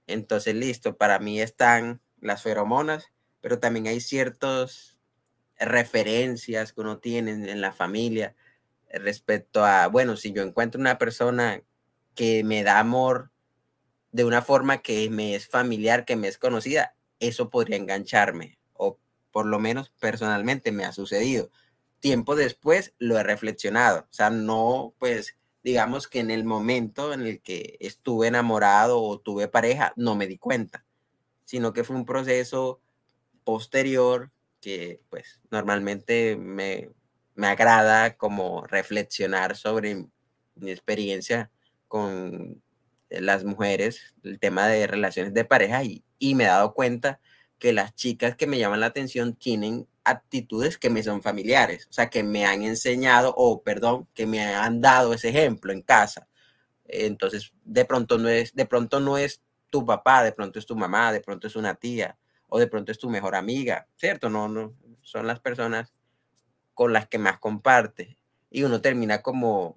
Entonces, listo, para mí están las feromonas, pero también hay ciertas referencias que uno tiene en la familia respecto a, bueno, si yo encuentro una persona que me da amor de una forma que me es familiar, que me es conocida, eso podría engancharme, o por lo menos personalmente me ha sucedido. Tiempo después lo he reflexionado, o sea, no, pues, digamos que en el momento en el que estuve enamorado o tuve pareja, no me di cuenta, sino que fue un proceso posterior que, pues, normalmente me agrada como reflexionar sobre mi experiencia con las mujeres, el tema de relaciones de pareja, y me he dado cuenta que las chicas que me llaman la atención tienen actitudes que me son familiares, o sea, que me han enseñado, o perdón, que me han dado ese ejemplo en casa. Entonces, de pronto no es tu papá, de pronto es tu mamá, de pronto es una tía, o de pronto es tu mejor amiga, ¿cierto? No, son las personas con las que más compartes, y uno termina como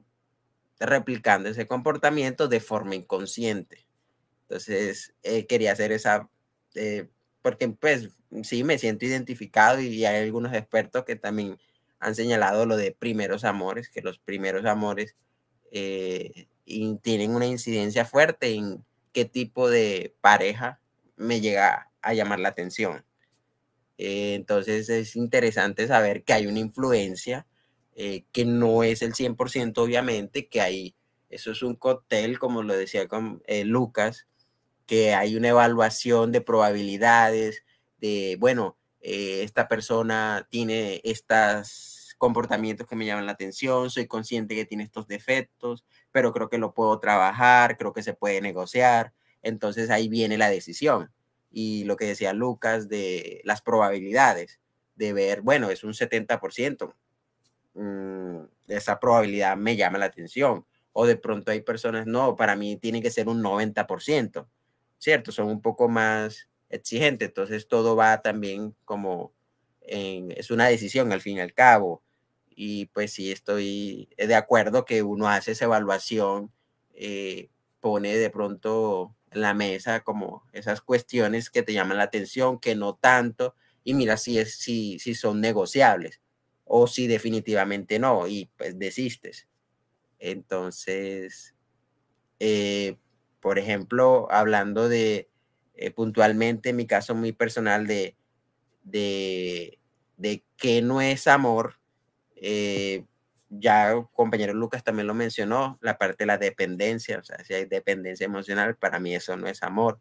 replicando ese comportamiento de forma inconsciente. Entonces, quería hacer esa, porque pues sí me siento identificado, y hay algunos expertos que también han señalado lo de primeros amores, que los primeros amores y tienen una incidencia fuerte en qué tipo de pareja me llega a llamar la atención. Entonces es interesante saber que hay una influencia, que no es el 100% obviamente, que hay, eso es un cóctel, como lo decía con Lucas, que hay una evaluación de probabilidades, de, bueno, esta persona tiene estos comportamientos que me llaman la atención, soy consciente que tiene estos defectos, pero creo que lo puedo trabajar, creo que se puede negociar. Entonces ahí viene la decisión. Y lo que decía Lucas de las probabilidades, de ver, bueno, es un 70%, esa probabilidad me llama la atención. O de pronto hay personas, no, para mí tiene que ser un 90%, ¿cierto? Son un poco más exigentes, entonces todo va también como, es una decisión al fin y al cabo. Y pues sí, estoy de acuerdo que uno hace esa evaluación, pone de pronto en la mesa como esas cuestiones que te llaman la atención, que no tanto, y mira si son negociables o si definitivamente no, y pues desistes. Entonces, por ejemplo, hablando de puntualmente en mi caso muy personal de qué no es amor, ya el compañero Lucas también lo mencionó, la parte de la dependencia, o sea, si hay dependencia emocional, para mí eso no es amor.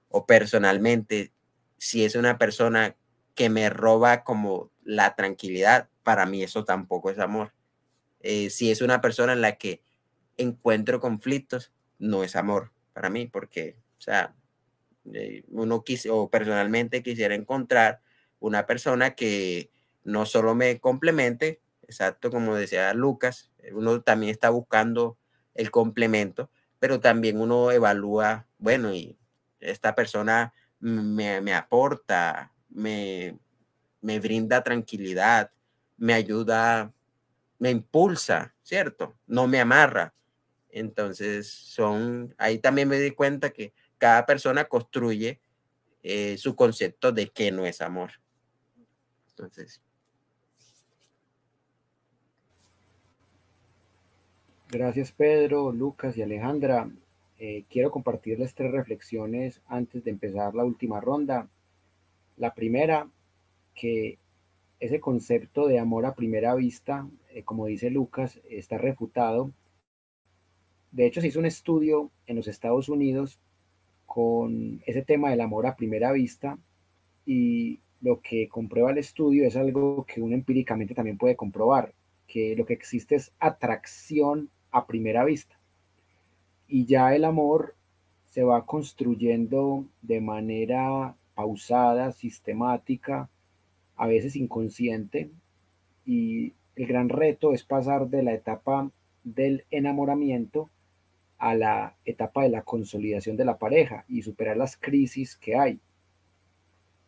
O personalmente, si es una persona que me roba como la tranquilidad, para mí eso tampoco es amor. Si es una persona en la que encuentro conflictos, no es amor para mí, porque, o sea, o personalmente quisiera encontrar una persona que no solo me complemente, exacto, como decía Lucas, uno también está buscando el complemento, pero también uno evalúa, bueno, y esta persona me aporta, me brinda tranquilidad, me ayuda, me impulsa, ¿cierto? No me amarra. Entonces, ahí también me di cuenta que cada persona construye su concepto de qué no es amor. Entonces. Gracias Pedro, Lucas y Alejandra. Quiero compartirles 3 reflexiones antes de empezar la última ronda. La primera, que ese concepto de amor a primera vista, como dice Lucas, está refutado. De hecho, se hizo un estudio en los Estados Unidos con ese tema del amor a primera vista, y lo que comprueba el estudio es algo que uno empíricamente también puede comprobar, que lo que existe es atracción a primera vista. Y ya el amor se va construyendo de manera pausada, sistemática, a veces inconsciente, y el gran reto es pasar de la etapa del enamoramiento a la etapa de la consolidación de la pareja y superar las crisis que hay.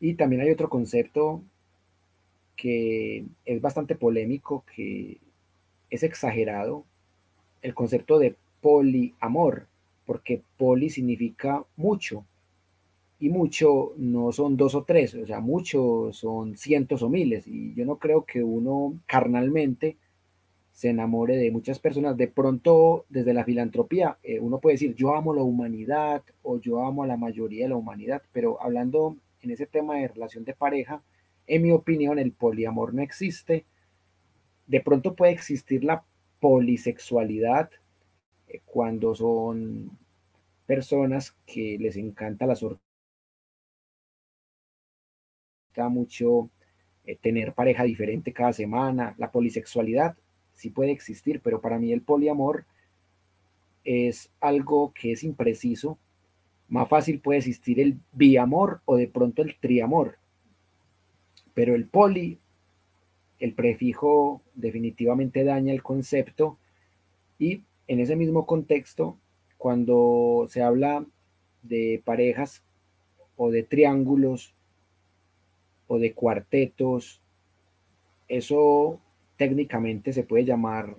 Y también hay otro concepto que es bastante polémico, que es exagerado, el concepto de poliamor, porque poli significa mucho, y mucho no son 2 o 3, o sea, mucho son cientos o miles, y yo no creo que uno carnalmente se enamore de muchas personas. De pronto, desde la filantropía, uno puede decir, yo amo la humanidad, o yo amo a la mayoría de la humanidad, pero hablando en ese tema de relación de pareja, en mi opinión, el poliamor no existe. De pronto puede existir la polisexualidad, cuando son personas que les encanta la sorpresa, mucho tener pareja diferente cada semana. La polisexualidad sí puede existir, pero para mí el poliamor es algo que es impreciso. Más fácil puede existir el biamor o de pronto el triamor, pero el poli el prefijo definitivamente daña el concepto, y en ese mismo contexto, cuando se habla de parejas o de triángulos o de cuartetos, eso técnicamente se puede llamar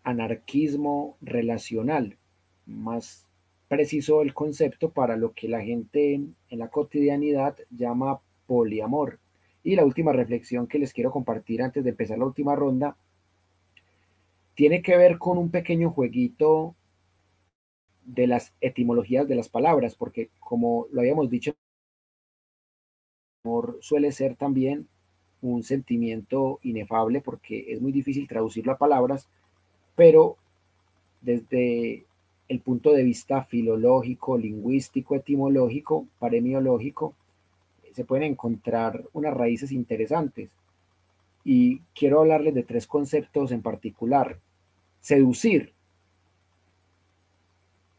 anarquismo relacional, más preciso el concepto para lo que la gente en la cotidianidad llama poliamor. Y la última reflexión que les quiero compartir antes de empezar la última ronda tiene que ver con un pequeño jueguito de las etimologías de las palabras, porque como lo habíamos dicho, el amor suele ser también un sentimiento inefable porque es muy difícil traducirlo a palabras, pero desde el punto de vista filológico, lingüístico, etimológico, paremiológico, se pueden encontrar unas raíces interesantes. Y quiero hablarles de tres conceptos en particular. Seducir.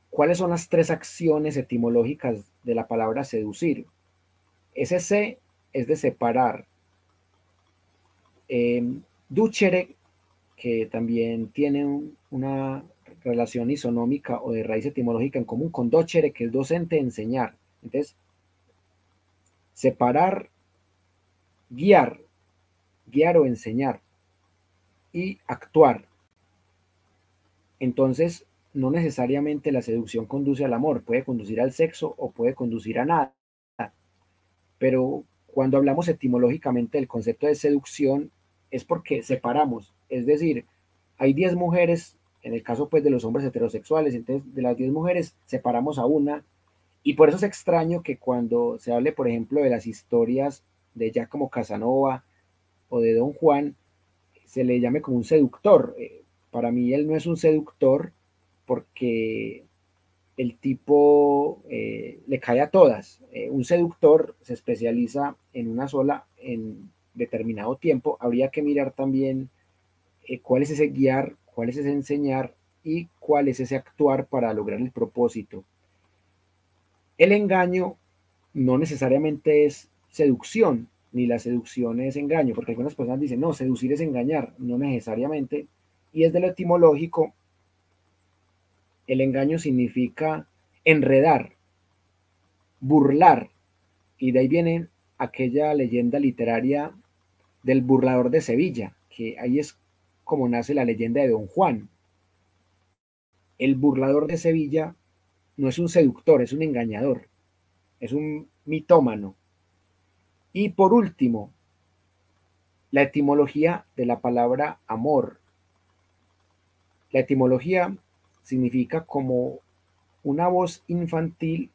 ¿Cuáles son las tres acciones etimológicas de la palabra seducir? Ese se es de separar. Ducere, que también tiene una relación isonómica o de raíz etimológica en común con docere, que es docente, enseñar. Entonces, separar, guiar o enseñar, y actuar. Entonces, no necesariamente la seducción conduce al amor, puede conducir al sexo o puede conducir a nada. Pero cuando hablamos etimológicamente del concepto de seducción es porque separamos, es decir, hay 10 mujeres, en el caso pues de los hombres heterosexuales, entonces de las 10 mujeres separamos a una, y por eso es extraño que cuando se hable, por ejemplo, de las historias de Giacomo Casanova o de Don Juan, se le llame como un seductor. Para mí él no es un seductor porque el tipo le cae a todas. Un seductor se especializa en una sola en determinado tiempo. Habría que mirar también cuál es ese guiar, cuál es ese enseñar y cuál es ese actuar para lograr el propósito. El engaño no necesariamente es seducción, ni la seducción es engaño, porque algunas personas dicen, no, seducir es engañar, no necesariamente. Y es de lo etimológico, el engaño significa enredar, burlar, y de ahí viene aquella leyenda literaria del burlador de Sevilla, que ahí es como nace la leyenda de Don Juan. El burlador de Sevilla no es un seductor, es un engañador, es un mitómano. Y por último, la etimología de la palabra amor. La etimología significa como una voz infantil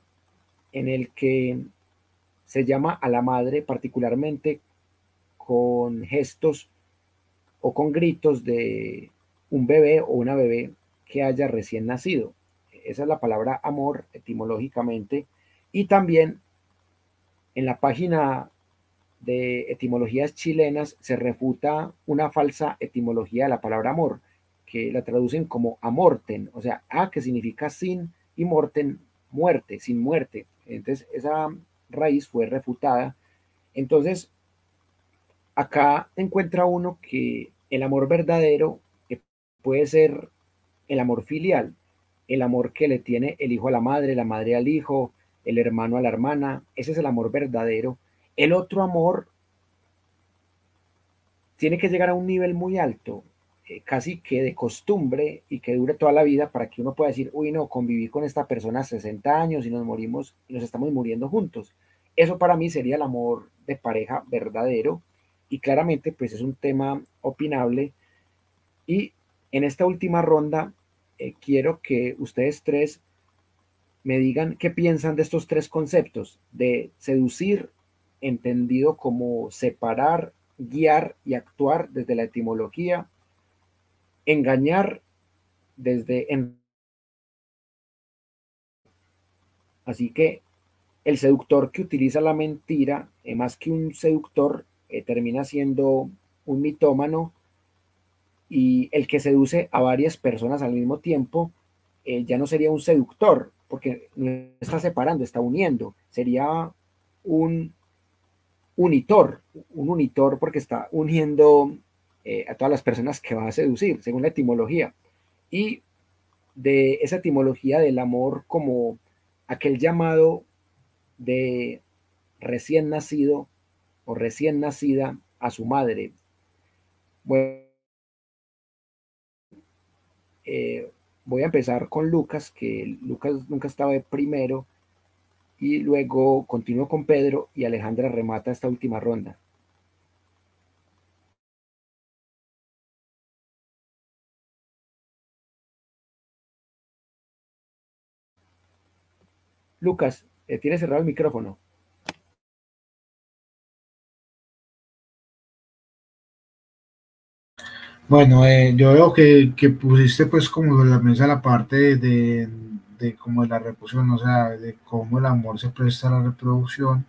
en el que se llama a la madre particularmente con gestos o con gritos de un bebé o una bebé que haya recién nacido. Esa es la palabra amor etimológicamente. Y también en la página de etimologías chilenas se refuta una falsa etimología de la palabra amor, que la traducen como amorten, o sea, a que significa sin y morten, muerte, sin muerte. Entonces esa raíz fue refutada. Entonces acá encuentra uno que el amor verdadero puede ser el amor filial, el amor que le tiene el hijo a la madre al hijo, el hermano a la hermana. Ese es el amor verdadero. El otro amor tiene que llegar a un nivel muy alto, casi que de costumbre, y que dure toda la vida para que uno pueda decir, uy, no, conviví con esta persona 60 años y nos morimos y nos estamos muriendo juntos. Eso para mí sería el amor de pareja verdadero, y claramente pues es un tema opinable. Y en esta última ronda quiero que ustedes tres me digan qué piensan de estos tres conceptos: de seducir, entendido como separar, guiar y actuar desde la etimología; engañar desde... Así que el seductor que utiliza la mentira, más que un seductor, termina siendo un mitómano, y el que seduce a varias personas al mismo tiempo ya no sería un seductor, porque no está separando, está uniendo. Sería un unitor porque está uniendo a todas las personas que va a seducir, según la etimología. Y de esa etimología del amor como aquel llamado de recién nacido o recién nacida a su madre. Bueno, voy a empezar con Lucas, que Lucas nunca estaba de primero, y luego continúo con Pedro y Alejandra remata esta última ronda. Lucas, tienes cerrado el micrófono. Bueno, yo veo que pusiste pues como en la mesa la parte de como de la reproducción, o sea, de cómo el amor se presta a la reproducción.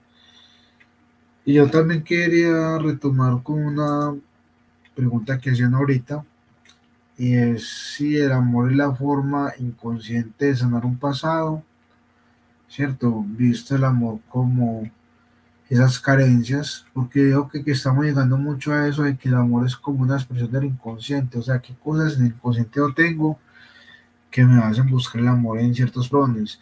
Y yo también quería retomar con una pregunta que hacían ahorita, y es si el amor es la forma inconsciente de sanar un pasado, ¿cierto? Visto el amor como esas carencias, porque veo que estamos llegando mucho a eso de que el amor es como una expresión del inconsciente, o sea, qué cosas en el inconsciente yo tengo que me hacen buscar el amor en ciertos planes.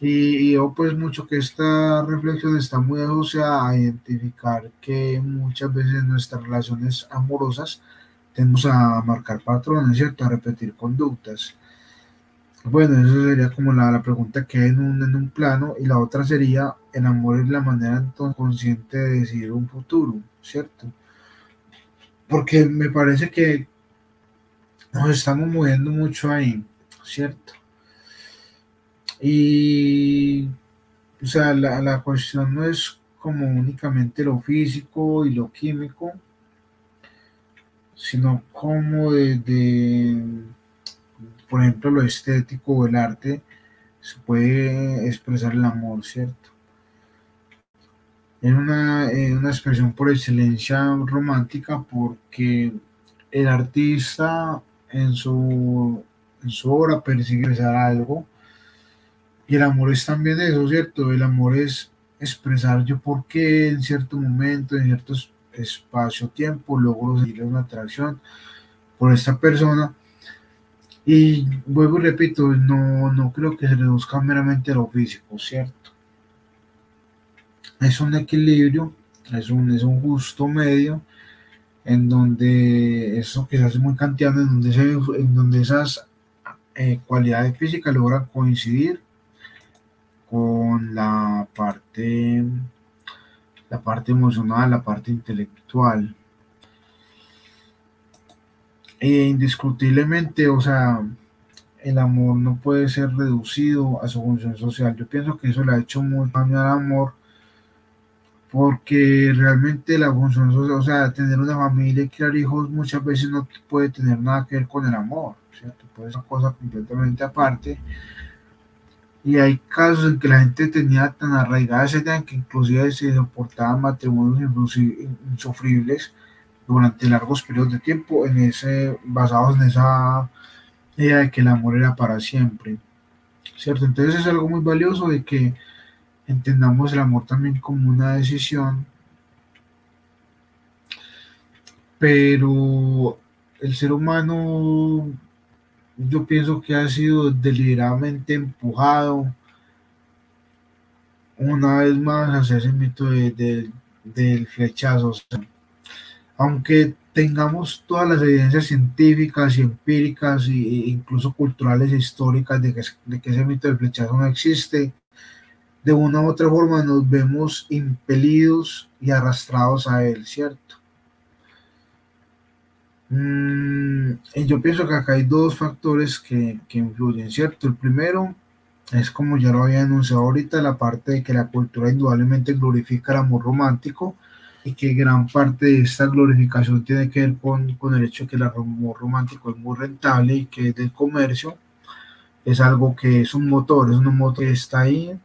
Y yo pues mucho que esta reflexión está muy asociada a identificar que muchas veces en nuestras relaciones amorosas tendemos a marcar patrones, ¿cierto? A repetir conductas. Bueno, eso sería como la pregunta que hay en un plano, y la otra sería, el amor es la manera entonces consciente de decidir un futuro, ¿cierto? Porque me parece que nos estamos moviendo mucho ahí, ¿cierto? Y, o sea, la cuestión no es como únicamente lo físico y lo químico, sino como por ejemplo, lo estético o el arte se puede expresar el amor, ¿cierto? Es una expresión por excelencia romántica, porque el artista en en su obra persigue expresar algo, y el amor es también eso, ¿cierto? El amor es expresar yo por qué en cierto momento, en cierto espacio-tiempo, logro sentir una atracción por esta persona. Y vuelvo y repito, no creo que se reduzca meramente a lo físico, ¿cierto? Es un equilibrio, es un justo medio, en donde eso que se hace muy kantiano, en donde esas cualidades físicas logran coincidir con la parte emocional, la parte intelectual. Indiscutiblemente, o sea, el amor no puede ser reducido a su función social. Yo pienso que eso le ha hecho muy daño al amor, porque realmente la función social, o sea, tener una familia y criar hijos muchas veces no puede tener nada que ver con el amor, ¿cierto? Puede ser una cosa completamente aparte. Y hay casos en que la gente tenía tan arraigada esa idea que inclusive se soportaban matrimonios insufribles durante largos periodos de tiempo, basados en esa idea de que el amor era para siempre, ¿cierto? Entonces es algo muy valioso de que entendamos el amor también como una decisión, pero el ser humano, yo pienso que ha sido deliberadamente empujado una vez más hacia ese mito del flechazo. O sea, aunque tengamos todas las evidencias científicas y empíricas e incluso culturales e históricas de que ese mito del flechazo no existe, de una u otra forma nos vemos impelidos y arrastrados a él, ¿cierto? Y yo pienso que acá hay dos factores que influyen, ¿cierto? El primero es, como ya lo había anunciado ahorita, la parte de que la cultura indudablemente glorifica el amor romántico, y que gran parte de esta glorificación tiene que ver con el hecho de que el amor romántico es muy rentable y que es del comercio, es algo que es un motor que está ahí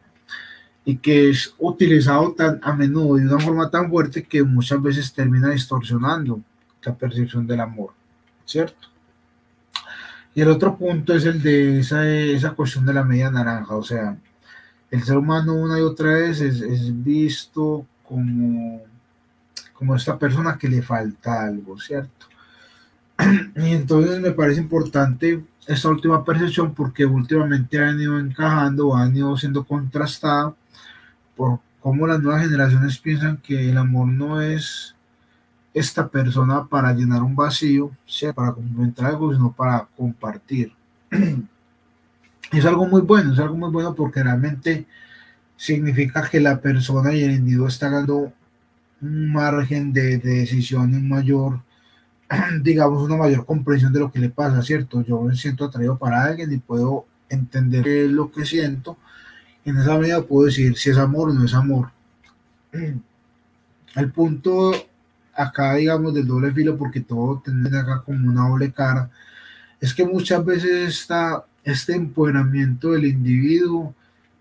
y que es utilizado tan a menudo y de una forma tan fuerte que muchas veces termina distorsionando la percepción del amor, ¿cierto? Y el otro punto es el de esa cuestión de la media naranja, o sea, el ser humano una y otra vez es visto como esta persona que le falta algo, ¿cierto? Y entonces me parece importante esta última percepción porque últimamente han ido encajando o han ido siendo contrastada por cómo las nuevas generaciones piensan que el amor no es esta persona para llenar un vacío, sea para complementar algo, sino para compartir. Es algo muy bueno porque realmente significa que la persona y el individuo está dando un margen de decisión, un mayor, digamos, una mayor comprensión de lo que le pasa, ¿cierto? Yo me siento atraído para alguien y puedo entender lo que siento. En esa medida puedo decir si es amor o no es amor. El punto acá, digamos, del doble filo, porque todo tiene acá como una doble cara, es que muchas veces este empoderamiento del individuo,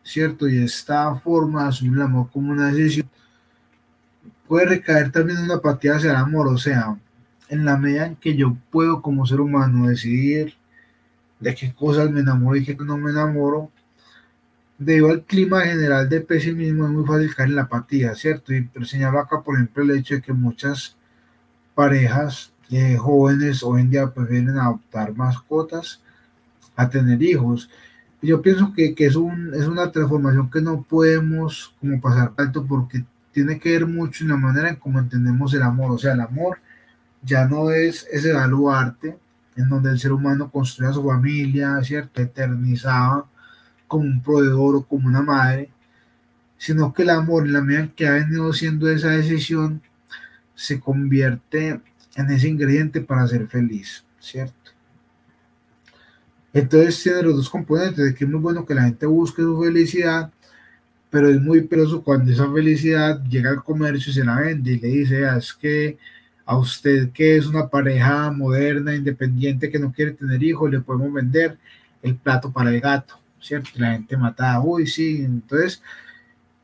¿cierto? Y esta forma de asumir el amor como una decisión puede recaer también en una apatía hacia el amor, o sea, en la medida en que yo puedo como ser humano decidir de qué cosas me enamoro y qué no me enamoro, debido al clima general de pesimismo es muy fácil caer en la apatía, ¿cierto? Y pero señalo acá, por ejemplo, el hecho de que muchas parejas jóvenes hoy en día prefieren adoptar mascotas a tener hijos. Yo pienso que es una transformación que no podemos como pasar alto porque tiene que ver mucho en la manera en cómo entendemos el amor. O sea, el amor ya no es ese baluarte en donde el ser humano construía su familia, ¿cierto? Eternizaba como un proveedor o como una madre, sino que el amor, en la medida en que ha venido siendo esa decisión, se convierte en ese ingrediente para ser feliz, ¿cierto? Entonces tiene los dos componentes, de que es muy bueno que la gente busque su felicidad, pero es muy peligroso cuando esa felicidad llega al comercio y se la vende y le dice, "Ah, es que a usted que es una pareja moderna, independiente, que no quiere tener hijos, le podemos vender el plato para el gato, ¿cierto?" La gente mata, uy, sí, entonces,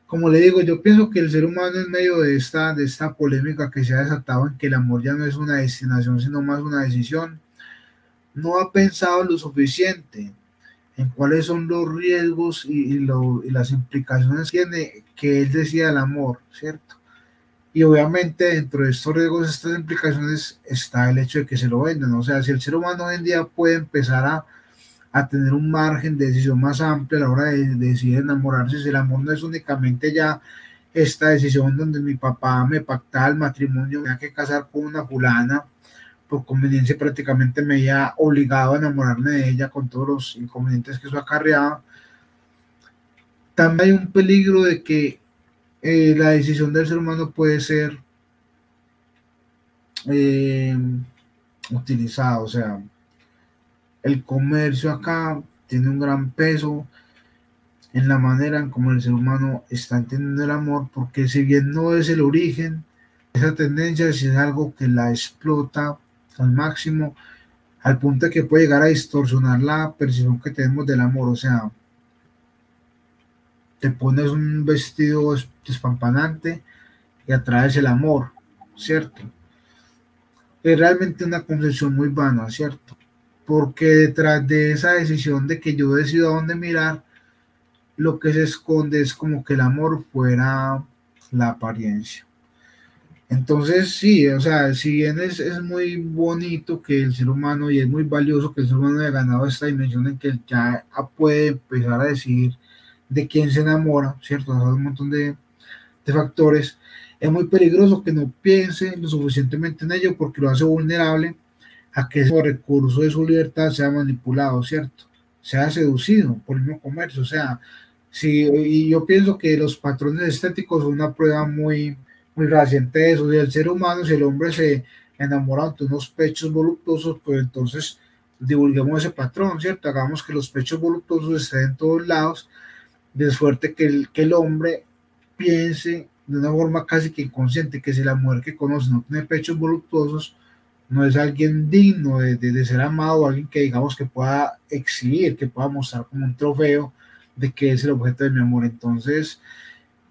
como le digo, yo pienso que el ser humano en medio de esta polémica que se ha desatado en que el amor ya no es una destinación, sino más una decisión, no ha pensado lo suficiente en cuáles son los riesgos y las implicaciones que tiene que él decida el amor, ¿cierto? Y obviamente dentro de estos riesgos, estas implicaciones, está el hecho de que se lo vendan. O sea, si el ser humano hoy en día puede empezar a tener un margen de decisión más amplio a la hora de decidir enamorarse, si el amor no es únicamente ya esta decisión donde mi papá me pactaba el matrimonio, me tenía que casar con una fulana, por conveniencia prácticamente me había obligado a enamorarme de ella con todos los inconvenientes que eso acarreaba. También hay un peligro de que la decisión del ser humano puede ser eh, utilizada, o sea, el comercio acá tiene un gran peso en la manera en cómo el ser humano está entendiendo el amor, porque si bien no es el origen, esa tendencia si es algo que la explota al máximo, al punto de que puede llegar a distorsionar la percepción que tenemos del amor. O sea, te pones un vestido despampanante y atraes el amor, ¿cierto? Es realmente una concepción muy vana, ¿cierto? Porque detrás de esa decisión de que yo decido a dónde mirar, lo que se esconde es como que el amor fuera la apariencia. Entonces, sí, o sea, si bien es muy bonito que el ser humano y es muy valioso que el ser humano haya ganado esta dimensión en que ya puede empezar a decidir de quién se enamora, ¿cierto? Hay un montón de factores. Es muy peligroso que no piense lo suficientemente en ello porque lo hace vulnerable a que ese recurso de su libertad sea manipulado, ¿cierto? Sea seducido por el mismo comercio. O sea, sí, y yo pienso que los patrones estéticos son una prueba muy reciente de eso. Si el ser humano, si el hombre se enamora de unos pechos voluptuosos, pues entonces divulguemos ese patrón, ¿cierto? Hagamos que los pechos voluptuosos estén en todos lados, de suerte que el hombre piense de una forma casi que inconsciente que si la mujer que conoce no tiene pechos voluptuosos, no es alguien digno de ser amado, alguien que digamos que pueda exhibir, que pueda mostrar como un trofeo de que es el objeto de mi amor. Entonces,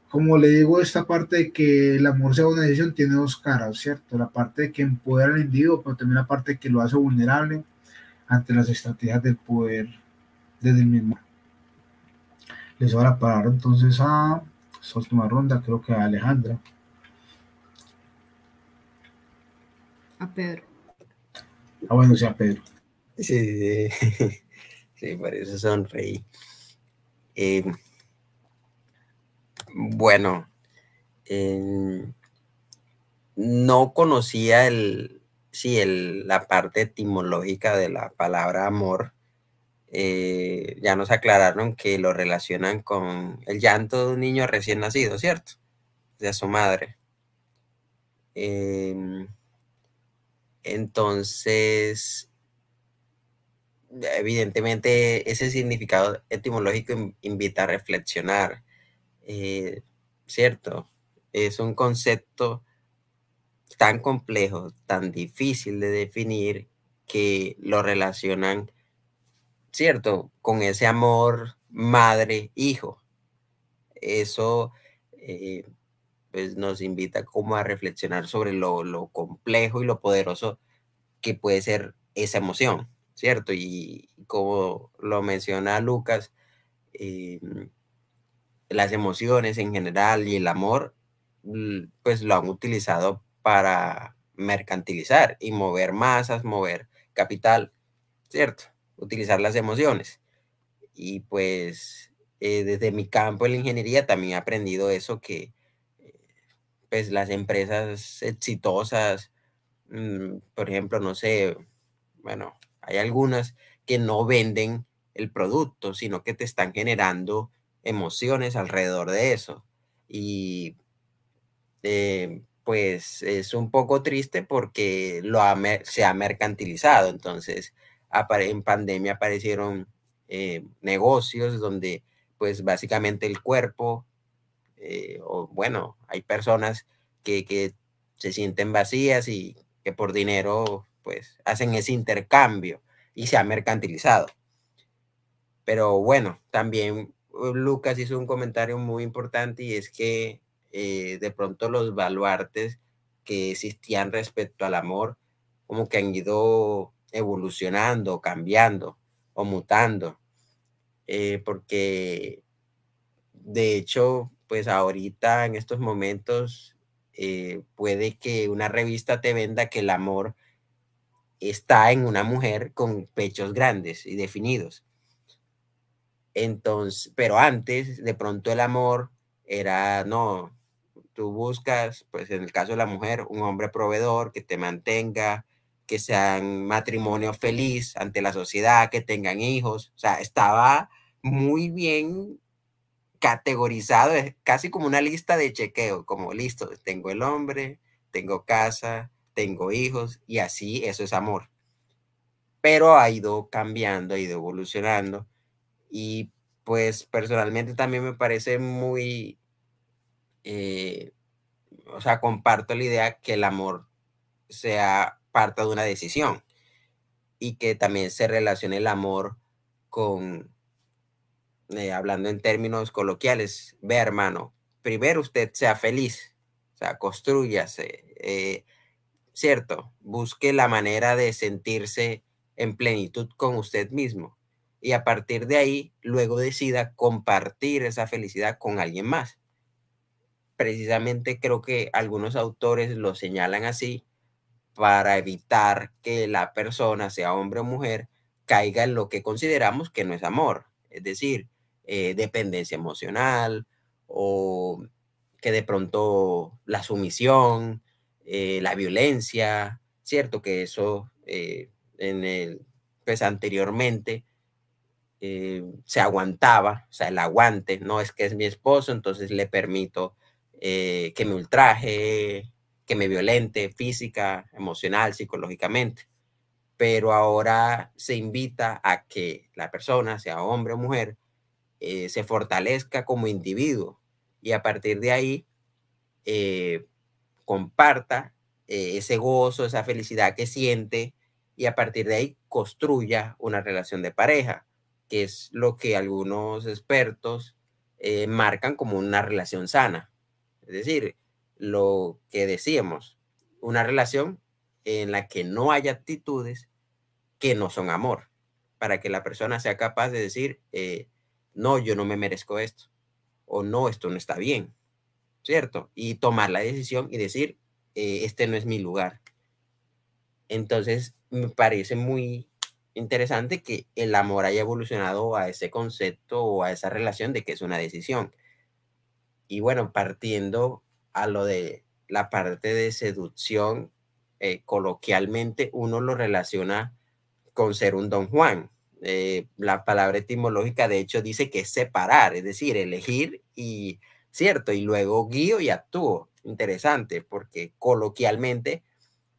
como le digo, esta parte de que el amor sea una decisión tiene dos caras, ¿cierto? La parte de que empodera al individuo, pero también la parte de que lo hace vulnerable ante las estrategias del poder desde el mismo. Les voy a parar entonces a esta última ronda, creo que a Alejandra. A Pedro. Ah, bueno, sea Pedro. Sí, sí, por eso sonreí. Bueno, no conocía la parte etimológica de la palabra amor. Ya nos aclararon que lo relacionan con el llanto de un niño recién nacido, ¿cierto? De su madre. Entonces, evidentemente, ese significado etimológico invita a reflexionar, ¿cierto? Es un concepto tan complejo, tan difícil de definir, que lo relacionan, ¿cierto?, con ese amor madre-hijo. Eso pues nos invita como a reflexionar sobre lo complejo y lo poderoso que puede ser esa emoción, ¿cierto? Y como lo menciona Lucas, las emociones en general y el amor, pues lo han utilizado para mercantilizar y mover masas, mover capital, ¿cierto? Utilizar las emociones. Y pues desde mi campo en la ingeniería también he aprendido eso, que pues las empresas exitosas, por ejemplo, no sé, bueno, hay algunas que no venden el producto, sino que te están generando emociones alrededor de eso. Y pues es un poco triste porque se ha mercantilizado. Entonces, en pandemia aparecieron negocios donde pues básicamente el cuerpo, o bueno, hay personas que se sienten vacías y que por dinero pues hacen ese intercambio y se ha mercantilizado. Pero bueno, también Lucas hizo un comentario muy importante, y es que de pronto los baluartes que existían respecto al amor como que han ido evolucionando, cambiando o mutando, porque de hecho, pues ahorita en estos momentos puede que una revista te venda que el amor está en una mujer con pechos grandes y definidos. Entonces, pero antes de pronto el amor era, no, tú buscas, pues en el caso de la mujer, un hombre proveedor que te mantenga, que sean matrimonio feliz ante la sociedad, que tengan hijos. O sea, estaba muy bien categorizado, es casi como una lista de chequeo, como listo, tengo el hombre, tengo casa, tengo hijos, y así eso es amor. Pero ha ido cambiando, ha ido evolucionando, y pues personalmente también me parece muy, o sea, comparto la idea que el amor sea parte de una decisión, y que también se relacione el amor con, hablando en términos coloquiales, ve hermano, primero usted sea feliz, o sea, constrúyase, ¿cierto? Busque la manera de sentirse en plenitud con usted mismo, y a partir de ahí, luego decida compartir esa felicidad con alguien más. Precisamente creo que algunos autores lo señalan así para evitar que la persona, sea hombre o mujer, caiga en lo que consideramos que no es amor, es decir, dependencia emocional, o que de pronto la sumisión, la violencia, cierto que eso pues anteriormente se aguantaba, o sea, el aguante, no es que es mi esposo, entonces le permito que me ultraje, que me violente física, emocional, psicológicamente. Pero ahora se invita a que la persona, sea hombre o mujer, se fortalezca como individuo, y a partir de ahí comparta ese gozo, esa felicidad que siente, y a partir de ahí construya una relación de pareja, que es lo que algunos expertos marcan como una relación sana. Es decir, lo que decíamos, una relación en la que no haya actitudes que no son amor, para que la persona sea capaz de decir, no, yo no me merezco esto, o no, esto no está bien, ¿cierto? Y tomar la decisión y decir, este no es mi lugar. Entonces, me parece muy interesante que el amor haya evolucionado a ese concepto o a esa relación de que es una decisión. Y bueno, partiendo a lo de la parte de seducción, coloquialmente uno lo relaciona con ser un Don Juan. La palabra etimológica de hecho dice que es separar, es decir, elegir y cierto, y luego guío y actúo. Interesante, porque coloquialmente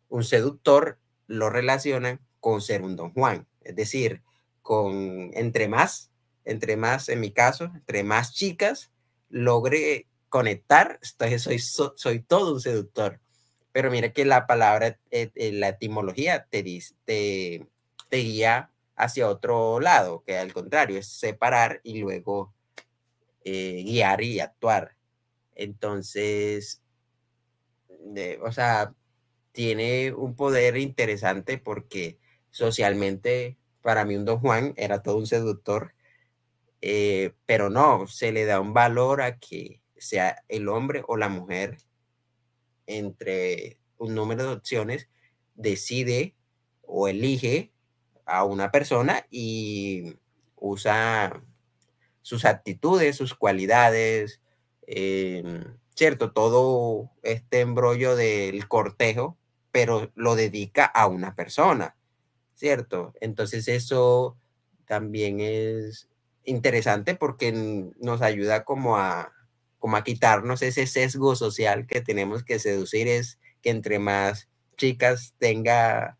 un seductor lo relacionan con ser un Don Juan, es decir, con entre más en mi caso, entre más chicas logre conectar, entonces soy todo un seductor. Pero mira que la palabra, la etimología te guía hacia otro lado, que al contrario es separar y luego guiar y actuar. Entonces, o sea, tiene un poder interesante porque socialmente para mí un Don Juan era todo un seductor, pero no, se le da un valor a que sea el hombre o la mujer entre un número de opciones, decide o elige a una persona y usa sus actitudes, sus cualidades, cierto, todo este embrollo del cortejo, pero lo dedica a una persona, ¿cierto? Entonces eso también es interesante porque nos ayuda como a quitarnos ese sesgo social que tenemos, que seducir es que entre más chicas tenga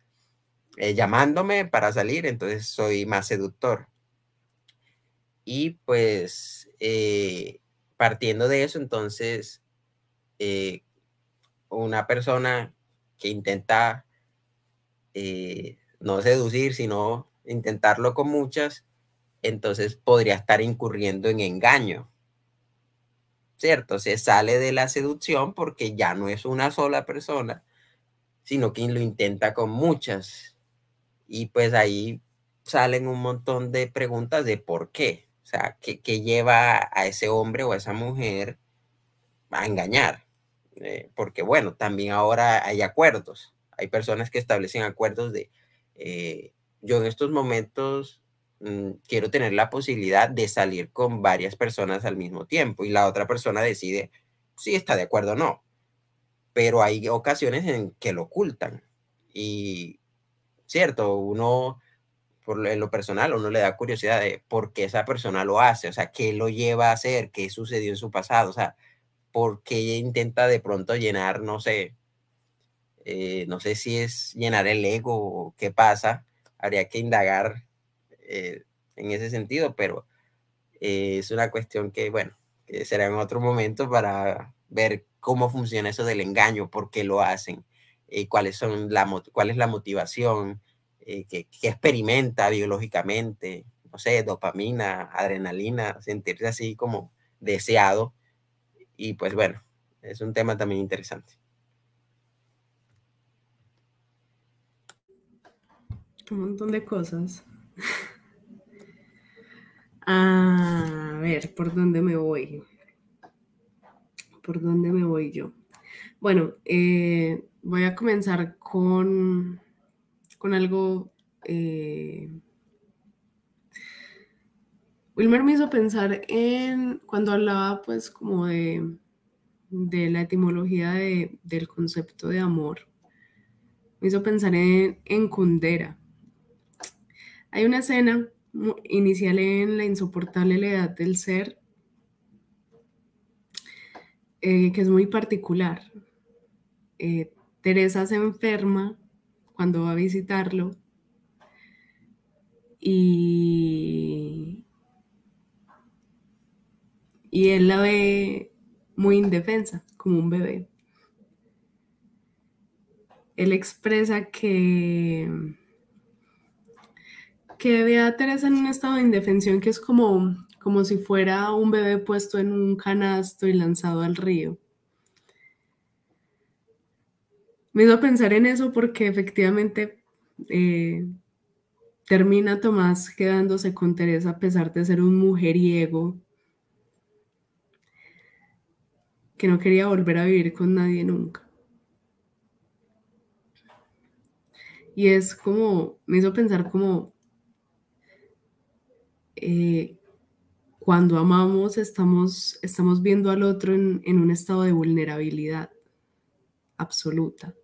llamándome para salir, entonces soy más seductor. Y pues partiendo de eso, entonces una persona que intenta no seducir, sino intentarlo con muchas, entonces podría estar incurriendo en engaño, ¿cierto? Se sale de la seducción porque ya no es una sola persona, sino que lo intenta con muchas. Y pues ahí salen un montón de preguntas de por qué. O sea, ¿qué lleva a ese hombre o a esa mujer a engañar? Porque bueno, también ahora hay acuerdos. Hay personas que establecen acuerdos de, yo en estos momentos quiero tener la posibilidad de salir con varias personas al mismo tiempo y la otra persona decide si está de acuerdo o no. Pero hay ocasiones en que lo ocultan. Y cierto, uno en lo personal, uno le da curiosidad de por qué esa persona lo hace, o sea, qué lo lleva a hacer, qué sucedió en su pasado, o sea, por qué intenta de pronto llenar, no sé, no sé si es llenar el ego o qué pasa, habría que indagar en ese sentido, pero es una cuestión que, bueno, que será en otro momento para ver cómo funciona eso del engaño, por qué lo hacen, cuál es la motivación, qué experimenta biológicamente, no sé, dopamina, adrenalina, sentirse así como deseado. Y pues bueno, es un tema también interesante. Un montón de cosas. A ver, ¿por dónde me voy? ¿Por dónde me voy yo? Bueno, voy a comenzar con algo. Wilmer me hizo pensar en cuando hablaba pues como de la etimología del concepto de amor. Me hizo pensar en Kundera. Hay una escena inicial en La insoportable levedad del ser que es muy particular. Teresa se enferma cuando va a visitarlo y él la ve muy indefensa, como un bebé. Él expresa que ve a Teresa en un estado de indefensión que es como si fuera un bebé puesto en un canasto y lanzado al río. Me hizo pensar en eso porque efectivamente termina Tomás quedándose con Teresa a pesar de ser un mujeriego que no quería volver a vivir con nadie nunca. Y es como, me hizo pensar como cuando amamos estamos viendo al otro en un estado de vulnerabilidad absoluta.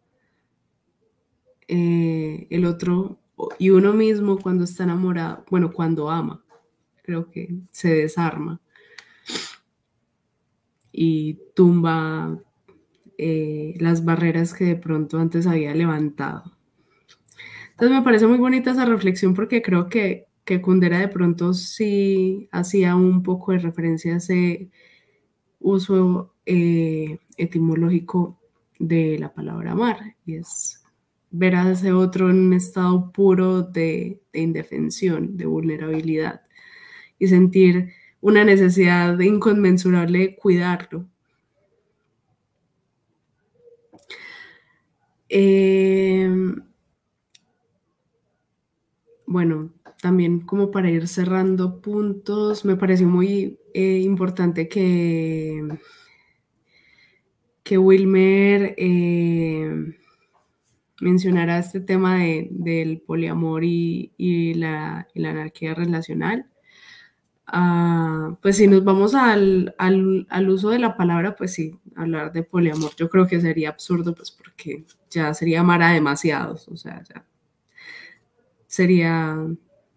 El otro y uno mismo cuando está enamorado, bueno, cuando ama, creo que se desarma y tumba las barreras que de pronto antes había levantado. Entonces me parece muy bonita esa reflexión porque creo que Kundera de pronto sí hacía un poco de referencia a ese uso etimológico de la palabra amar, y es ver a ese otro en un estado puro de indefensión, de vulnerabilidad, y sentir una necesidad inconmensurable de cuidarlo. Bueno, también como para ir cerrando puntos, me pareció muy importante que Wilmer mencionara este tema del poliamor y la anarquía relacional. Pues si nos vamos al uso de la palabra, pues sí, hablar de poliamor yo creo que sería absurdo, pues porque ya sería amar a demasiados, o sea, ya sería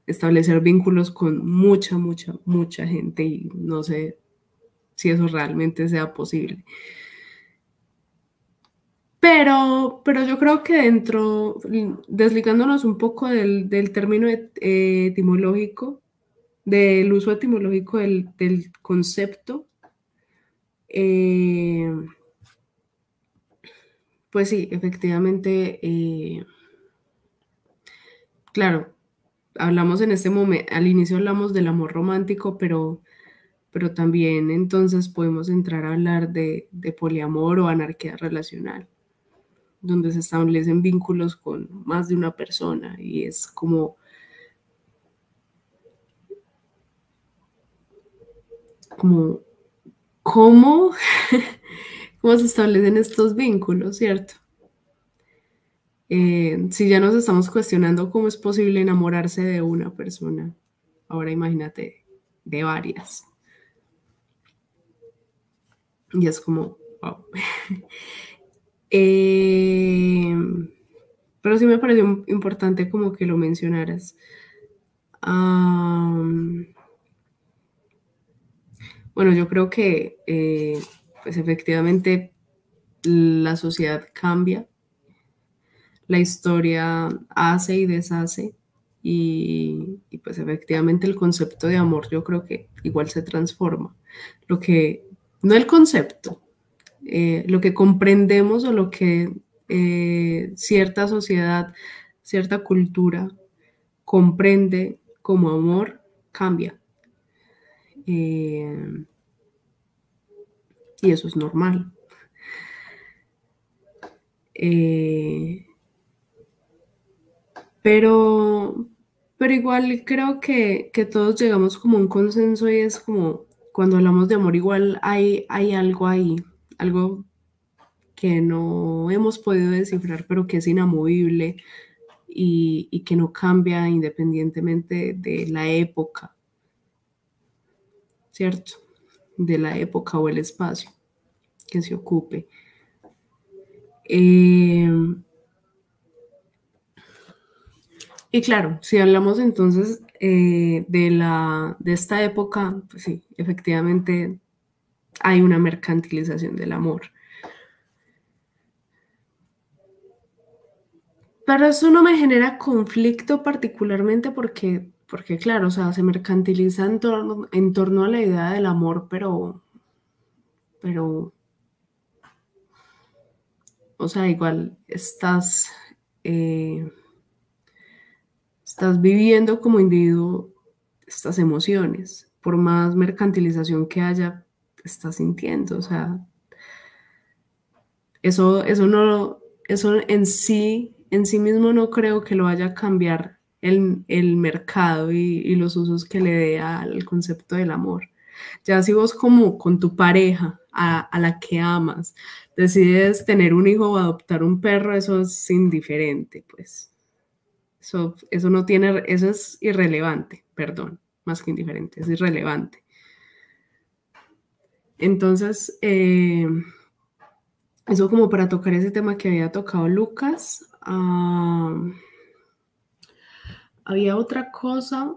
establecer vínculos con mucha gente y no sé si eso realmente sea posible. Pero yo creo que desligándonos un poco del término etimológico, del uso etimológico del concepto, pues sí, efectivamente, claro, hablamos en este momento, al inicio hablamos del amor romántico, pero también entonces podemos entrar a hablar de poliamor o anarquía relacional, donde se establecen vínculos con más de una persona y es como cómo se establecen estos vínculos, ¿cierto? Si ya nos estamos cuestionando cómo es posible enamorarse de una persona, ahora imagínate de varias. Y es como, wow. Pero sí me pareció importante como que lo mencionaras. Bueno, yo creo que pues efectivamente la sociedad cambia, la historia hace y deshace y pues efectivamente el concepto de amor yo creo que igual se transforma. No el concepto, lo que comprendemos o lo que cierta sociedad, cierta cultura comprende como amor cambia. Y eso es normal. Pero igual creo que todos llegamos como a un consenso y es como cuando hablamos de amor igual hay algo ahí, algo que no hemos podido descifrar pero que es inamovible y que no cambia independientemente de la época, ¿cierto? De la época o el espacio que se ocupe. Y claro, si hablamos entonces de esta época, pues sí, efectivamente hay una mercantilización del amor. Pero eso no me genera conflicto particularmente porque claro, o sea, se mercantiliza en torno a la idea del amor, pero, o sea, igual estás viviendo como individuo estas emociones, por más mercantilización que haya, estás sintiendo, o sea, eso en sí mismo no creo que lo vaya a cambiar el mercado y los usos que le dé al concepto del amor. Ya si vos como con tu pareja, a la que amas, decides tener un hijo o adoptar un perro, eso es indiferente, pues. Eso no tiene, eso es irrelevante, perdón, más que indiferente, es irrelevante. Entonces, eso como para tocar ese tema que había tocado Lucas. Había otra cosa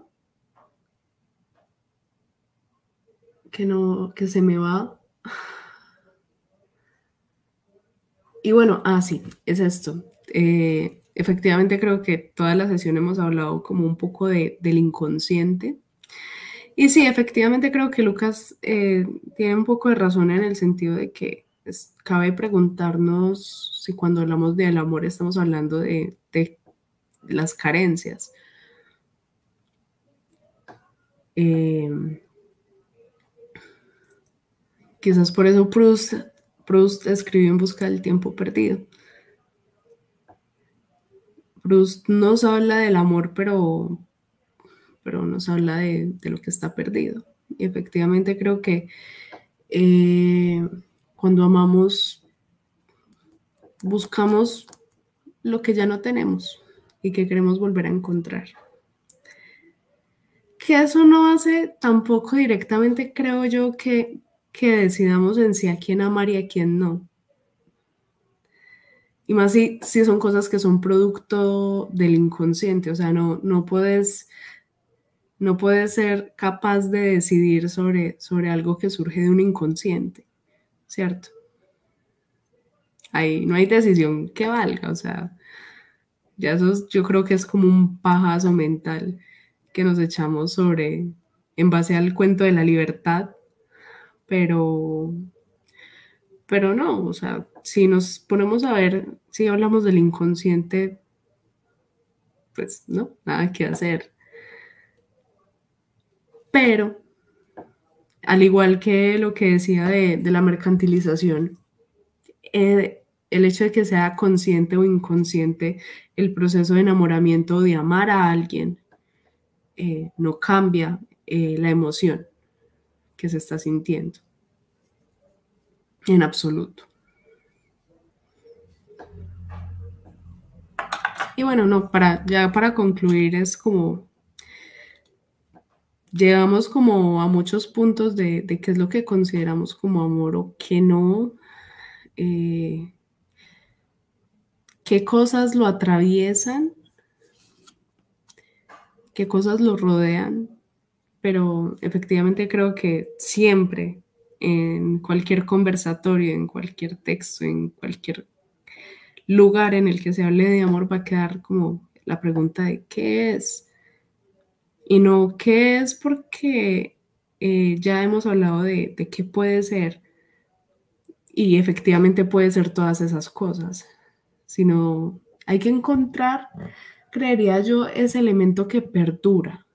que se me va. Y bueno, sí, es esto. Efectivamente creo que toda la sesión hemos hablado como un poco del inconsciente. Y sí, efectivamente creo que Lucas tiene un poco de razón en el sentido de que cabe preguntarnos si cuando hablamos del amor estamos hablando de las carencias. Quizás por eso Proust escribió En busca del tiempo perdido. Proust nos habla del amor, pero nos habla de lo que está perdido. Y efectivamente creo que cuando amamos, buscamos lo que ya no tenemos y que queremos volver a encontrar. Que eso no hace tampoco directamente, creo yo, que decidamos en sí a quién amar y a quién no. Y más si son cosas que son producto del inconsciente, o sea, no puedes ser capaz de decidir sobre algo que surge de un inconsciente, ¿cierto? Ahí no hay decisión que valga, o sea, ya eso yo creo que es como un pajazo mental que nos echamos en base al cuento de la libertad, pero no, o sea, si nos ponemos a ver, si hablamos del inconsciente, pues no, nada que hacer. Pero, al igual que lo que decía de la mercantilización, el hecho de que sea consciente o inconsciente el proceso de enamoramiento o de amar a alguien no cambia la emoción que se está sintiendo en absoluto. Y bueno, no, para concluir es como llegamos como a muchos puntos de qué es lo que consideramos como amor o qué no, qué cosas lo atraviesan, qué cosas lo rodean, pero efectivamente creo que siempre en cualquier conversatorio, en cualquier texto, en cualquier lugar en el que se hable de amor va a quedar como la pregunta de qué es. Y no qué es porque ya hemos hablado de qué puede ser y efectivamente puede ser todas esas cosas, sino hay que encontrar, creería yo, ese elemento que perdura.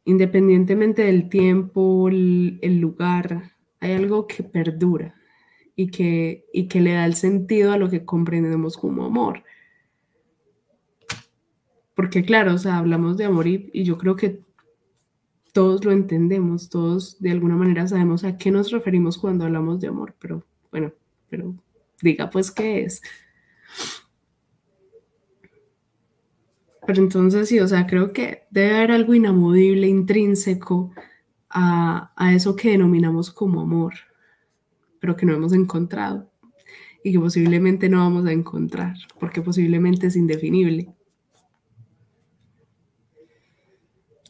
Independientemente del tiempo, el lugar, hay algo que perdura y que le da el sentido a lo que comprendemos como amor. Porque claro, o sea, hablamos de amor y yo creo que todos lo entendemos, todos de alguna manera sabemos a qué nos referimos cuando hablamos de amor, pero bueno, pero diga pues qué es. Pero entonces sí, o sea, creo que debe haber algo inamovible, intrínseco a eso que denominamos como amor, pero que no hemos encontrado y que posiblemente no vamos a encontrar, porque posiblemente es indefinible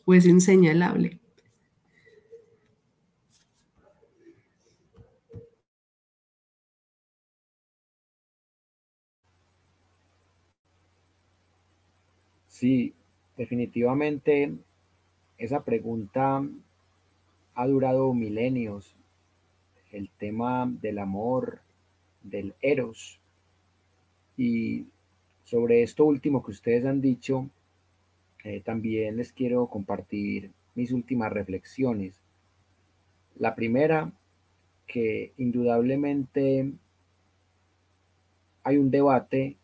o es inseñalable. Sí, definitivamente esa pregunta ha durado milenios. El tema del amor, del eros. Y sobre esto último que ustedes han dicho, también les quiero compartir mis últimas reflexiones. La primera, que indudablemente hay un debate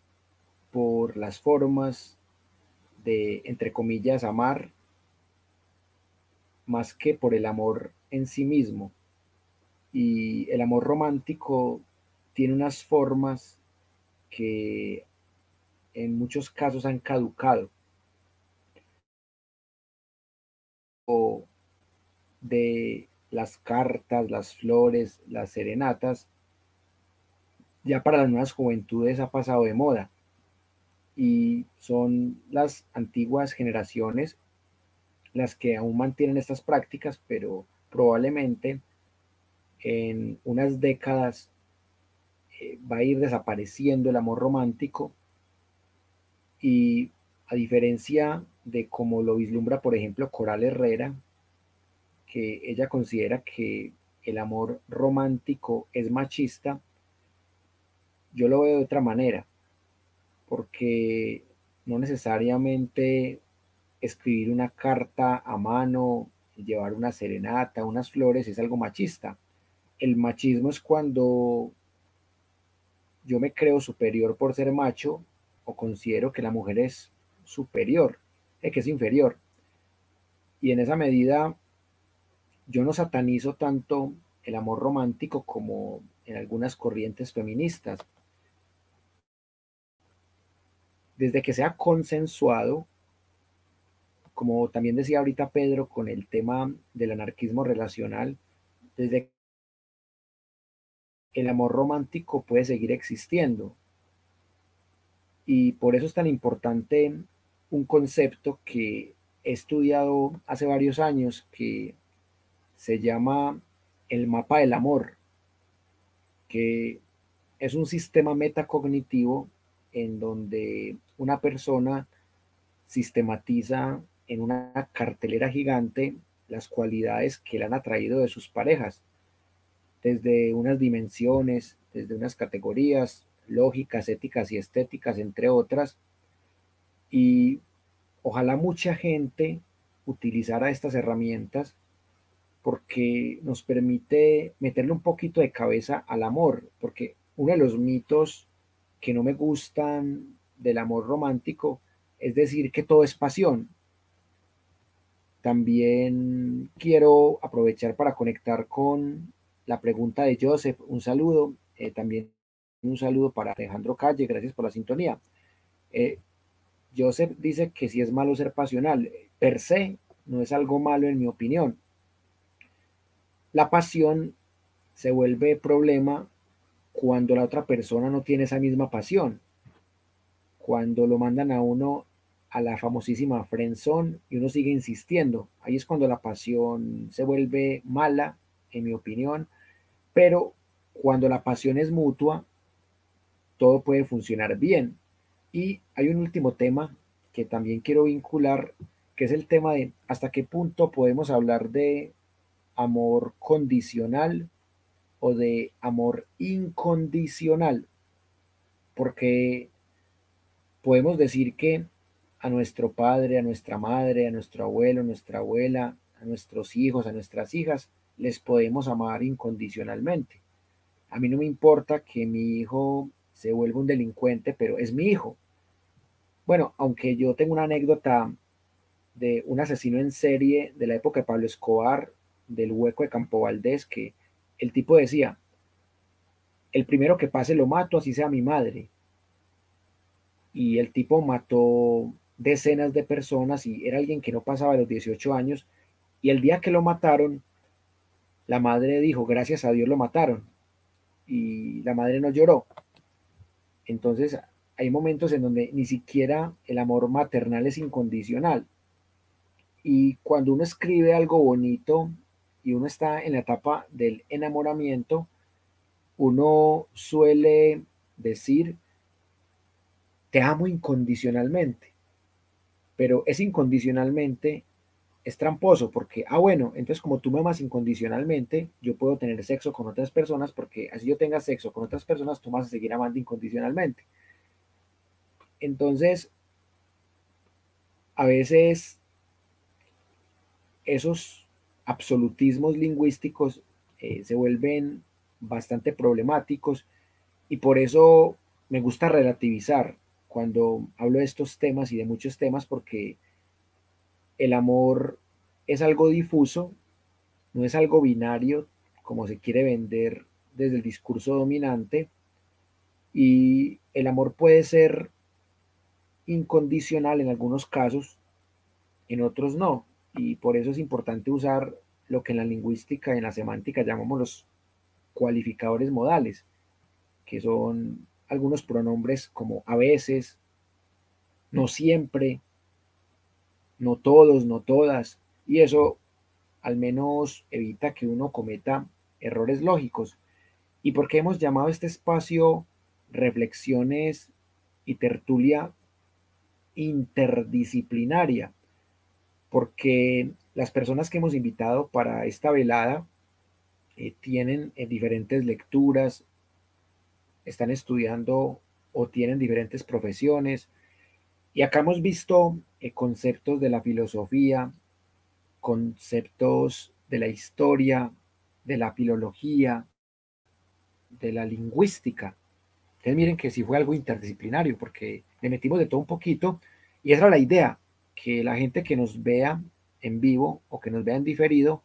por las formas de, entre comillas, amar, más que por el amor en sí mismo. Y el amor romántico tiene unas formas que en muchos casos han caducado, o de las cartas, las flores, las serenatas, ya para las nuevas juventudes ha pasado de moda y son las antiguas generaciones las que aún mantienen estas prácticas, pero probablemente en unas décadas va a ir desapareciendo el amor romántico y a diferencia de como lo vislumbra, por ejemplo, Coral Herrera, que ella considera que el amor romántico es machista, yo lo veo de otra manera, porque no necesariamente escribir una carta a mano, llevar una serenata, unas flores, es algo machista. El machismo es cuando yo me creo superior por ser macho o considero que la mujer es superior, que es inferior. Y en esa medida yo no satanizo tanto el amor romántico como en algunas corrientes feministas. Desde que sea consensuado, como también decía ahorita Pedro con el tema del anarquismo relacional, desde el amor romántico puede seguir existiendo. Y por eso es tan importante un concepto que he estudiado hace varios años que se llama el mapa del amor, que es un sistema metacognitivo en donde una persona sistematiza en una cartelera gigante las cualidades que le han atraído de sus parejas, desde unas dimensiones, desde unas categorías lógicas, éticas y estéticas, entre otras, y ojalá mucha gente utilizara estas herramientas porque nos permite meterle un poquito de cabeza al amor, porque uno de los mitos que no me gustan del amor romántico es decir que todo es pasión. También quiero aprovechar para conectar con la pregunta de Joseph. Un saludo, también un saludo para Alejandro Calle, gracias por la sintonía. Joseph dice que si es malo ser pasional, per se no es algo malo en mi opinión. La pasión se vuelve problema cuando la otra persona no tiene esa misma pasión, cuando lo mandan a uno a la famosísima friendzone y uno sigue insistiendo. Ahí es cuando la pasión se vuelve mala, en mi opinión, pero cuando la pasión es mutua, todo puede funcionar bien. Y hay un último tema que también quiero vincular, que es el tema de hasta qué punto podemos hablar de amor condicional o de amor incondicional, porque podemos decir que a nuestro padre, a nuestra madre, a nuestro abuelo, a nuestra abuela, a nuestros hijos, a nuestras hijas, les podemos amar incondicionalmente. A mí no me importa que mi hijo se vuelva un delincuente, pero es mi hijo. Bueno, aunque yo tengo una anécdota de un asesino en serie de la época de Pablo Escobar, del Hueco de Campo Valdés, que el tipo decía, el primero que pase lo mato, así sea mi madre. Y el tipo mató decenas de personas y era alguien que no pasaba de los 18 años. Y el día que lo mataron, la madre dijo, gracias a Dios lo mataron. Y la madre no lloró. Entonces hay momentos en donde ni siquiera el amor maternal es incondicional. Y cuando uno escribe algo bonito y uno está en la etapa del enamoramiento, uno suele decir, te amo incondicionalmente. Pero ese incondicionalmente es tramposo porque, bueno, entonces como tú me amas incondicionalmente, yo puedo tener sexo con otras personas porque así yo tenga sexo con otras personas, tú me vas a seguir amando incondicionalmente. Entonces, a veces esos absolutismos lingüísticos se vuelven bastante problemáticos y por eso me gusta relativizar cuando hablo de estos temas y de muchos temas porque el amor es algo difuso, no es algo binario como se quiere vender desde el discurso dominante Y el amor puede ser incondicional en algunos casos, en otros no. Y por eso es importante usar lo que en la lingüística y en la semántica llamamos los cualificadores modales, que son algunos pronombres como a veces, no siempre, no todos, no todas. Y eso al menos evita que uno cometa errores lógicos. ¿Y por qué hemos llamado este espacio reflexiones y tertulia interdisciplinaria? Porque las personas que hemos invitado para esta velada tienen diferentes lecturas, están estudiando o tienen diferentes profesiones. Y acá hemos visto conceptos de la filosofía, conceptos de la historia, de la filología, de la lingüística. Entonces miren que sí fue algo interdisciplinario porque le metimos de todo un poquito y esa era la idea, que la gente que nos vea en vivo o que nos vea en diferido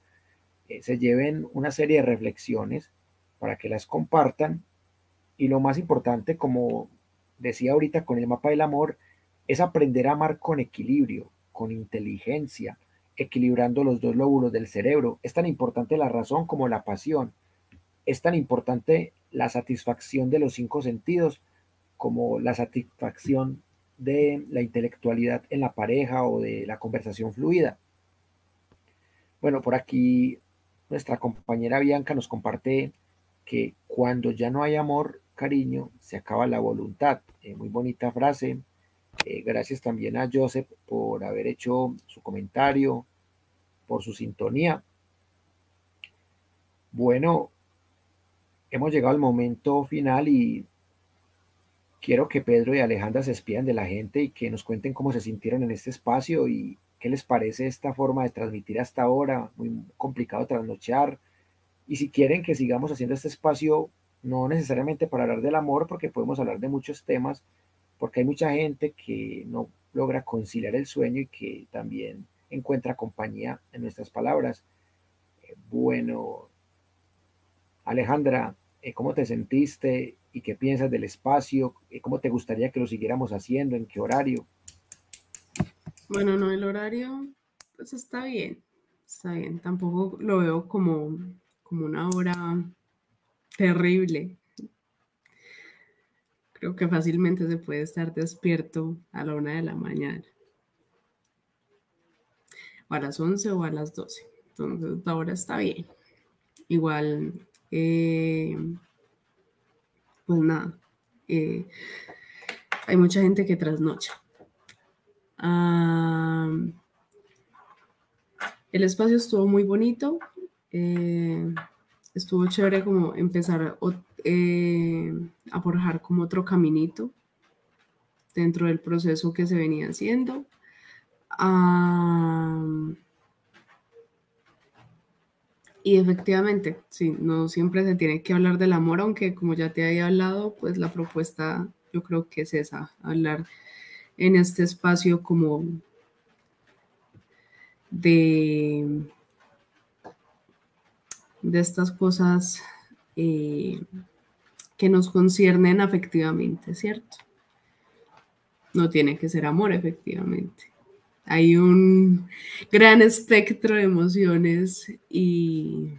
se lleven una serie de reflexiones para que las compartan y lo más importante, como decía ahorita con el mapa del amor, es aprender a amar con equilibrio, con inteligencia, equilibrando los dos lóbulos del cerebro. Es tan importante la razón como la pasión. Es tan importante la satisfacción de los cinco sentidos como la satisfacción de la intelectualidad en la pareja o de la conversación fluida. Bueno, por aquí nuestra compañera Bianca nos comparte que cuando ya no hay amor, cariño, se acaba la voluntad. Muy bonita frase. Gracias también a Joseph por haber hecho su comentario, por su sintonía. Bueno, hemos llegado al momento final y quiero que Pedro y Alejandra se despidan de la gente y que nos cuenten cómo se sintieron en este espacio y qué les parece esta forma de transmitir hasta ahora. Muy complicado trasnochar. Y si quieren que sigamos haciendo este espacio, no necesariamente para hablar del amor, porque podemos hablar de muchos temas, porque hay mucha gente que no logra conciliar el sueño y que también encuentra compañía en nuestras palabras. Bueno, Alejandra, ¿cómo te sentiste y qué piensas del espacio? ¿Cómo te gustaría que lo siguiéramos haciendo? ¿En qué horario? Bueno, no, el horario, pues está bien, está bien. Tampoco lo veo como una hora terrible. Creo que fácilmente se puede estar despierto a la 1 de la mañana. O a las 11 o a las 12. Entonces, la hora está bien. Igual, pues nada, hay mucha gente que trasnocha. El espacio estuvo muy bonito. Estuvo chévere como empezar a forjar como otro caminito dentro del proceso que se venía haciendo. Y efectivamente, sí, no siempre se tiene que hablar del amor, aunque como ya te había hablado, pues la propuesta yo creo que es esa, hablar en este espacio como de estas cosas que nos conciernen afectivamente, ¿cierto? No tiene que ser amor, efectivamente. Hay un gran espectro de emociones y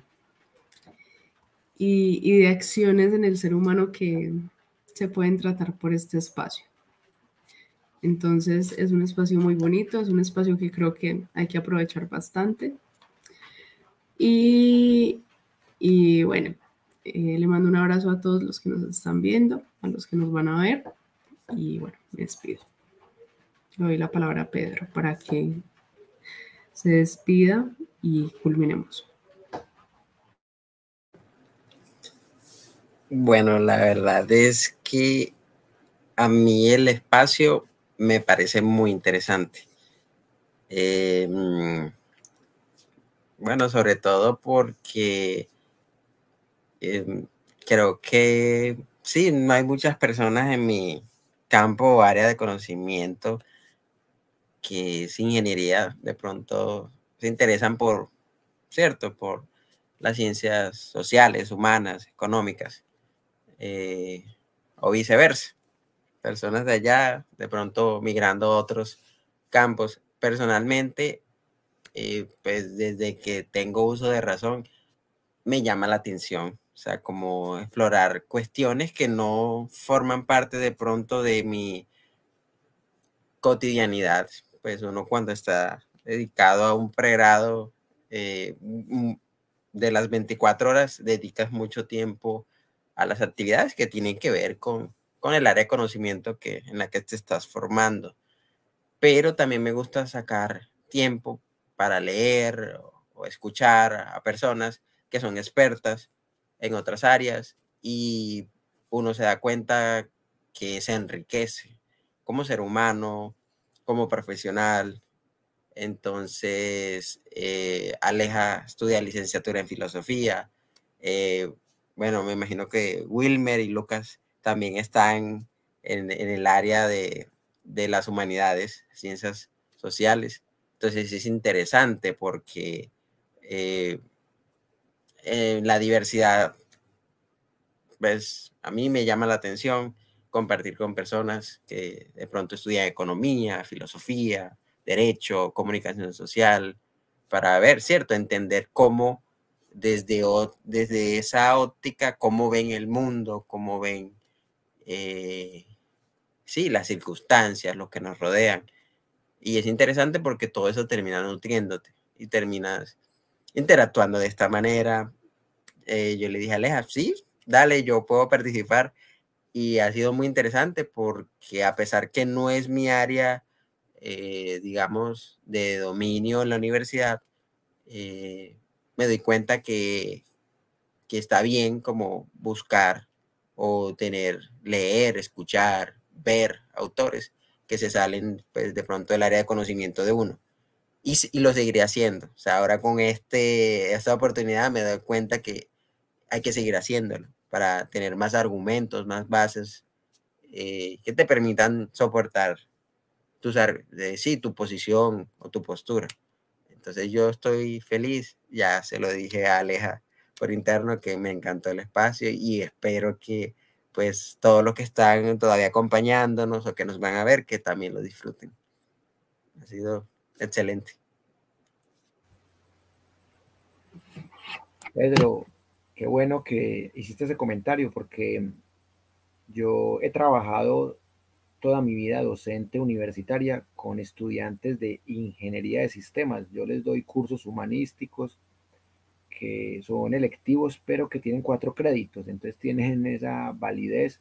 de acciones en el ser humano que se pueden tratar por este espacio. Entonces es un espacio muy bonito, es un espacio que creo que hay que aprovechar bastante. Y bueno, le mando un abrazo a todos los que nos están viendo, a los que nos van a ver. Y bueno, me despido. Le doy la palabra a Pedro para que se despida y culminemos. Bueno, la verdad es que a mí el espacio me parece muy interesante. Bueno, sobre todo porque creo que sí, no hay muchas personas en mi campo o área de conocimiento que es ingeniería, de pronto se interesan por, cierto, por las ciencias sociales, humanas, económicas. o viceversa. Personas de allá, de pronto migrando a otros campos. Personalmente, pues desde que tengo uso de razón, me llama la atención. O sea, como explorar cuestiones que no forman parte de pronto de mi cotidianidad. Pues uno cuando está dedicado a un pregrado, de las 24 horas, dedicas mucho tiempo a las actividades que tienen que ver con el área de conocimiento en la que te estás formando. Pero también me gusta sacar tiempo para leer o escuchar a personas que son expertas en otras áreas, y uno se da cuenta que se enriquece como ser humano, como profesional. Entonces, Aleja estudia licenciatura en filosofía. Bueno, me imagino que Wilmer y Lucas también están en el área de las humanidades, ciencias sociales. Entonces es interesante porque la diversidad, pues a mí me llama la atención compartir con personas que de pronto estudian economía, filosofía, derecho, comunicación social, para ver, ¿cierto? Entender cómo desde esa óptica, cómo ven el mundo, cómo ven, sí, las circunstancias, lo que nos rodean. Y es interesante porque todo eso termina nutriéndote y terminas interactuando de esta manera. Yo le dije a Aleja, sí, dale, yo puedo participar. Y ha sido muy interesante porque a pesar que no es mi área, digamos, de dominio en la universidad, me doy cuenta que está bien como buscar o leer, escuchar, ver autores que se salen, pues, de pronto del área de conocimiento de uno. Y lo seguiré haciendo. O sea, ahora con esta oportunidad me doy cuenta que hay que seguir haciéndolo para tener más argumentos, más bases, que te permitan soportar tu posición o tu postura. Entonces yo estoy feliz, ya se lo dije a Aleja por interno que me encantó el espacio, y espero que pues todos los que están todavía acompañándonos o que nos van a ver, que también lo disfruten. Ha sido excelente. Pedro, qué bueno que hiciste ese comentario, porque yo he trabajado toda mi vida docente universitaria con estudiantes de ingeniería de sistemas. Yo les doy cursos humanísticos que son electivos, pero que tienen 4 créditos, entonces tienen esa validez.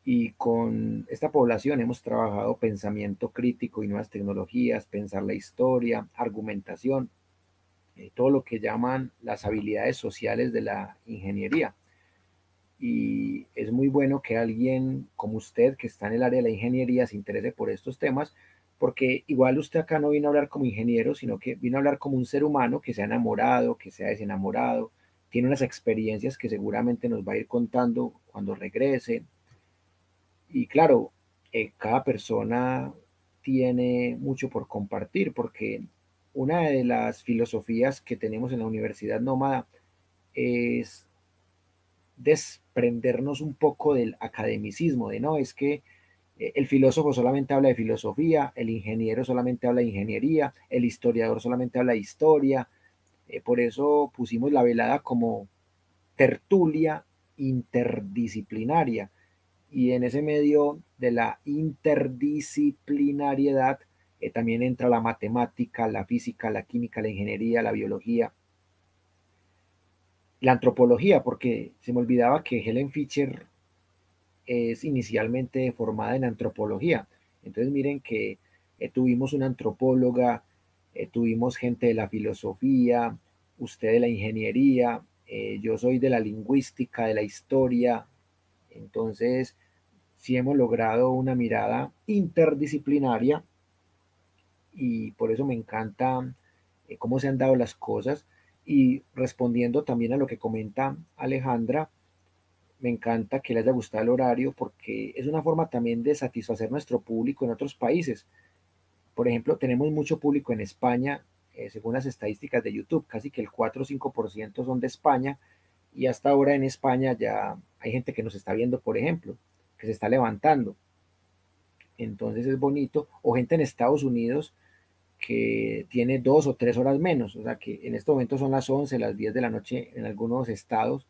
Y con esta población hemos trabajado pensamiento crítico y nuevas tecnologías, pensar la historia, argumentación, todo lo que llaman las habilidades sociales de la ingeniería. Y es muy bueno que alguien como usted, que está en el área de la ingeniería, se interese por estos temas, porque igual usted acá no vino a hablar como ingeniero, sino que vino a hablar como un ser humano que se ha enamorado, que se ha desenamorado, tiene unas experiencias que seguramente nos va a ir contando cuando regrese. Y claro, cada persona tiene mucho por compartir, porque una de las filosofías que tenemos en la Universidad Nómada es desprendernos un poco del academicismo, de no, es que el filósofo solamente habla de filosofía, el ingeniero solamente habla de ingeniería, el historiador solamente habla de historia. Por eso pusimos la velada como tertulia interdisciplinaria, y en ese medio de la interdisciplinariedad también entra la matemática, la física, la química, la ingeniería, la biología, la antropología, porque se me olvidaba que Helen Fisher es inicialmente formada en antropología. Entonces miren que tuvimos una antropóloga, tuvimos gente de la filosofía, usted de la ingeniería, yo soy de la lingüística, de la historia. Entonces sí hemos logrado una mirada interdisciplinaria, y por eso me encanta cómo se han dado las cosas. Y respondiendo también a lo que comenta Alejandra, me encanta que le haya gustado el horario, porque es una forma también de satisfacer nuestro público en otros países. Por ejemplo, tenemos mucho público en España, según las estadísticas de YouTube, casi que el 4 o 5% son de España, y hasta ahora en España ya hay gente que nos está viendo, por ejemplo, que se está levantando. Entonces es bonito. O gente en Estados Unidos que tiene 2 o 3 horas menos. O sea que en este momento son las 11, las 10 de la noche en algunos estados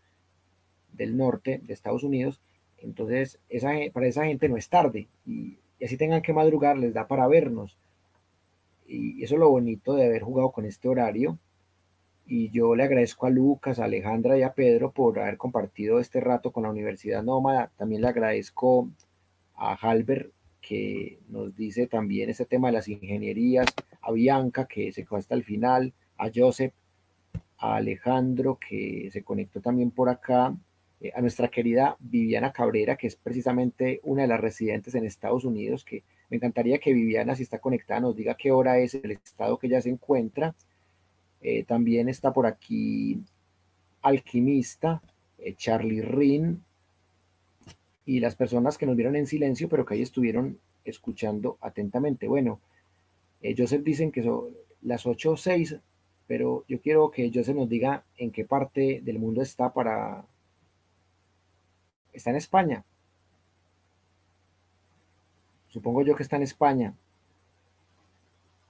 del norte de Estados Unidos. Entonces para esa gente no es tarde. Y así tengan que madrugar, les da para vernos. Y eso es lo bonito de haber jugado con este horario. Y yo le agradezco a Lucas, a Alejandra y a Pedro por haber compartido este rato con la Universidad Nómada. También le agradezco a Halber, que nos dice también este tema de las ingenierías, a Bianca, que se quedó hasta el final, a Joseph, a Alejandro, que se conectó también por acá, a nuestra querida Viviana Cabrera, que es precisamente una de las residentes en Estados Unidos, que me encantaría que Viviana, si está conectada, nos diga qué hora es el estado que ella se encuentra. También está por aquí Alquimista, Charlie Rin, y las personas que nos vieron en silencio, pero que ahí estuvieron escuchando atentamente. Bueno, Joseph dicen que son las 8:06, pero yo quiero que Joseph nos diga en qué parte del mundo está Está en España. Supongo yo que está en España.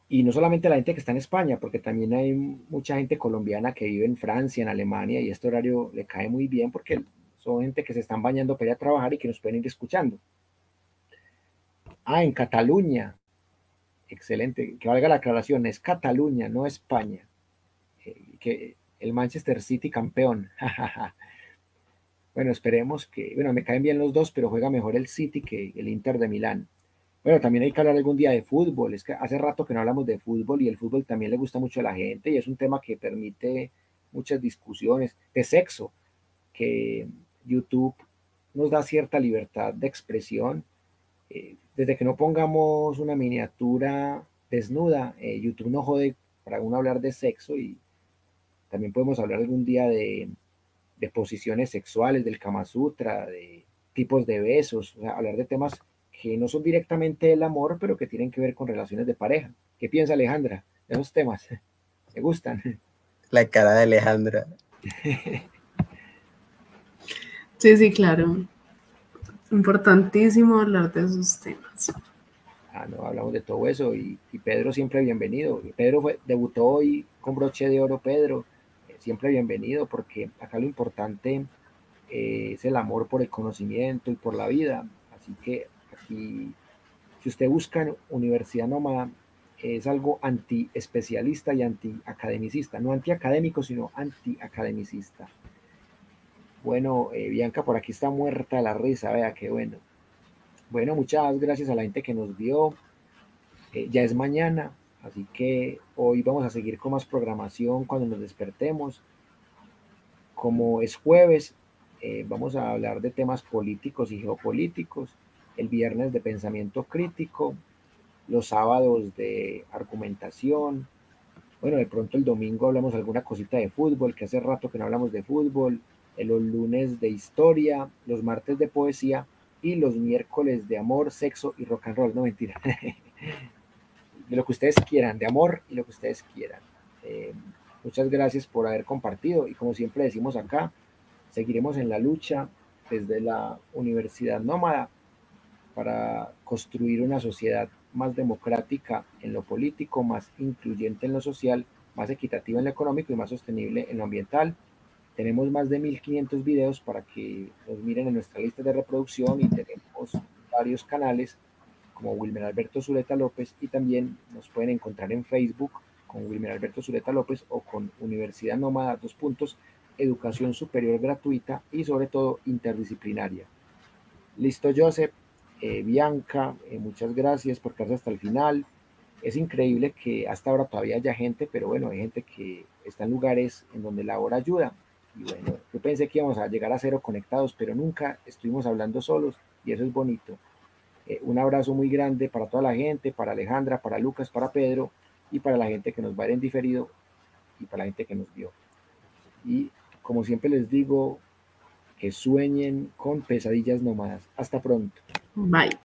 Y no solamente la gente que está en España, porque también hay mucha gente colombiana que vive en Francia, en Alemania, y este horario le cae muy bien porque son gente que se están bañando para ir a trabajar y que nos pueden ir escuchando. En Cataluña. Excelente. Que valga la aclaración, es Cataluña, no España. Que el Manchester City campeón. Bueno, esperemos que, bueno, me caen bien los dos, pero juega mejor el City que el Inter de Milán. Bueno, también hay que hablar algún día de fútbol. Es que hace rato que no hablamos de fútbol y el fútbol también le gusta mucho a la gente y es un tema que permite muchas discusiones de sexo, que YouTube nos da cierta libertad de expresión. Desde que no pongamos una miniatura desnuda, YouTube no jode para uno hablar de sexo y también podemos hablar algún día de posiciones sexuales, del Kama Sutra, de tipos de besos, o sea, hablar de temas que no son directamente el amor, pero que tienen que ver con relaciones de pareja. ¿Qué piensa Alejandra de esos temas? ¿Me gustan? La cara de Alejandra. Sí, sí, claro. Importantísimo hablar de esos temas. No, hablamos de todo eso y Pedro siempre bienvenido. Pedro debutó hoy con broche de oro, Pedro. Siempre bienvenido porque acá lo importante es el amor por el conocimiento y por la vida. Así que aquí, si usted busca en Universidad Nómada, es algo anti-especialista y anti-academicista. No anti-académico, sino anti-academicista. Bueno, Bianca por aquí está muerta de la risa, vea qué bueno. Bueno, muchas gracias a la gente que nos vio. Ya es mañana, así que hoy vamos a seguir con más programación cuando nos despertemos. Como es jueves, vamos a hablar de temas políticos y geopolíticos. El viernes de pensamiento crítico, los sábados de argumentación. Bueno, de pronto el domingo hablamos alguna cosita de fútbol, que hace rato que no hablamos de fútbol. Los lunes de historia, los martes de poesía y los miércoles de amor, sexo y rock and roll. No, mentira. De lo que ustedes quieran, de amor y lo que ustedes quieran. Muchas gracias por haber compartido y como siempre decimos acá, seguiremos en la lucha desde la Universidad Nómada para construir una sociedad más democrática en lo político, más incluyente en lo social, más equitativa en lo económico y más sostenible en lo ambiental. Tenemos más de 1500 videos para que los miren en nuestra lista de reproducción y tenemos varios canales como Wilmer Alberto Zuleta López y también nos pueden encontrar en Facebook con Wilmer Alberto Zuleta López o con Universidad Nómada, educación superior gratuita y sobre todo interdisciplinaria. Listo, Joseph, Bianca, muchas gracias por quedarse hasta el final. Es increíble que hasta ahora todavía haya gente, pero bueno, hay gente que está en lugares en donde la hora ayuda. Y bueno, yo pensé que íbamos a llegar a 0 conectados, pero nunca estuvimos hablando solos y eso es bonito. Un abrazo muy grande para toda la gente, para Alejandra, para Lucas, para Pedro y para la gente que nos va a ver en diferido y para la gente que nos vio. Y como siempre les digo, que sueñen con pesadillas nómadas. Hasta pronto. Bye.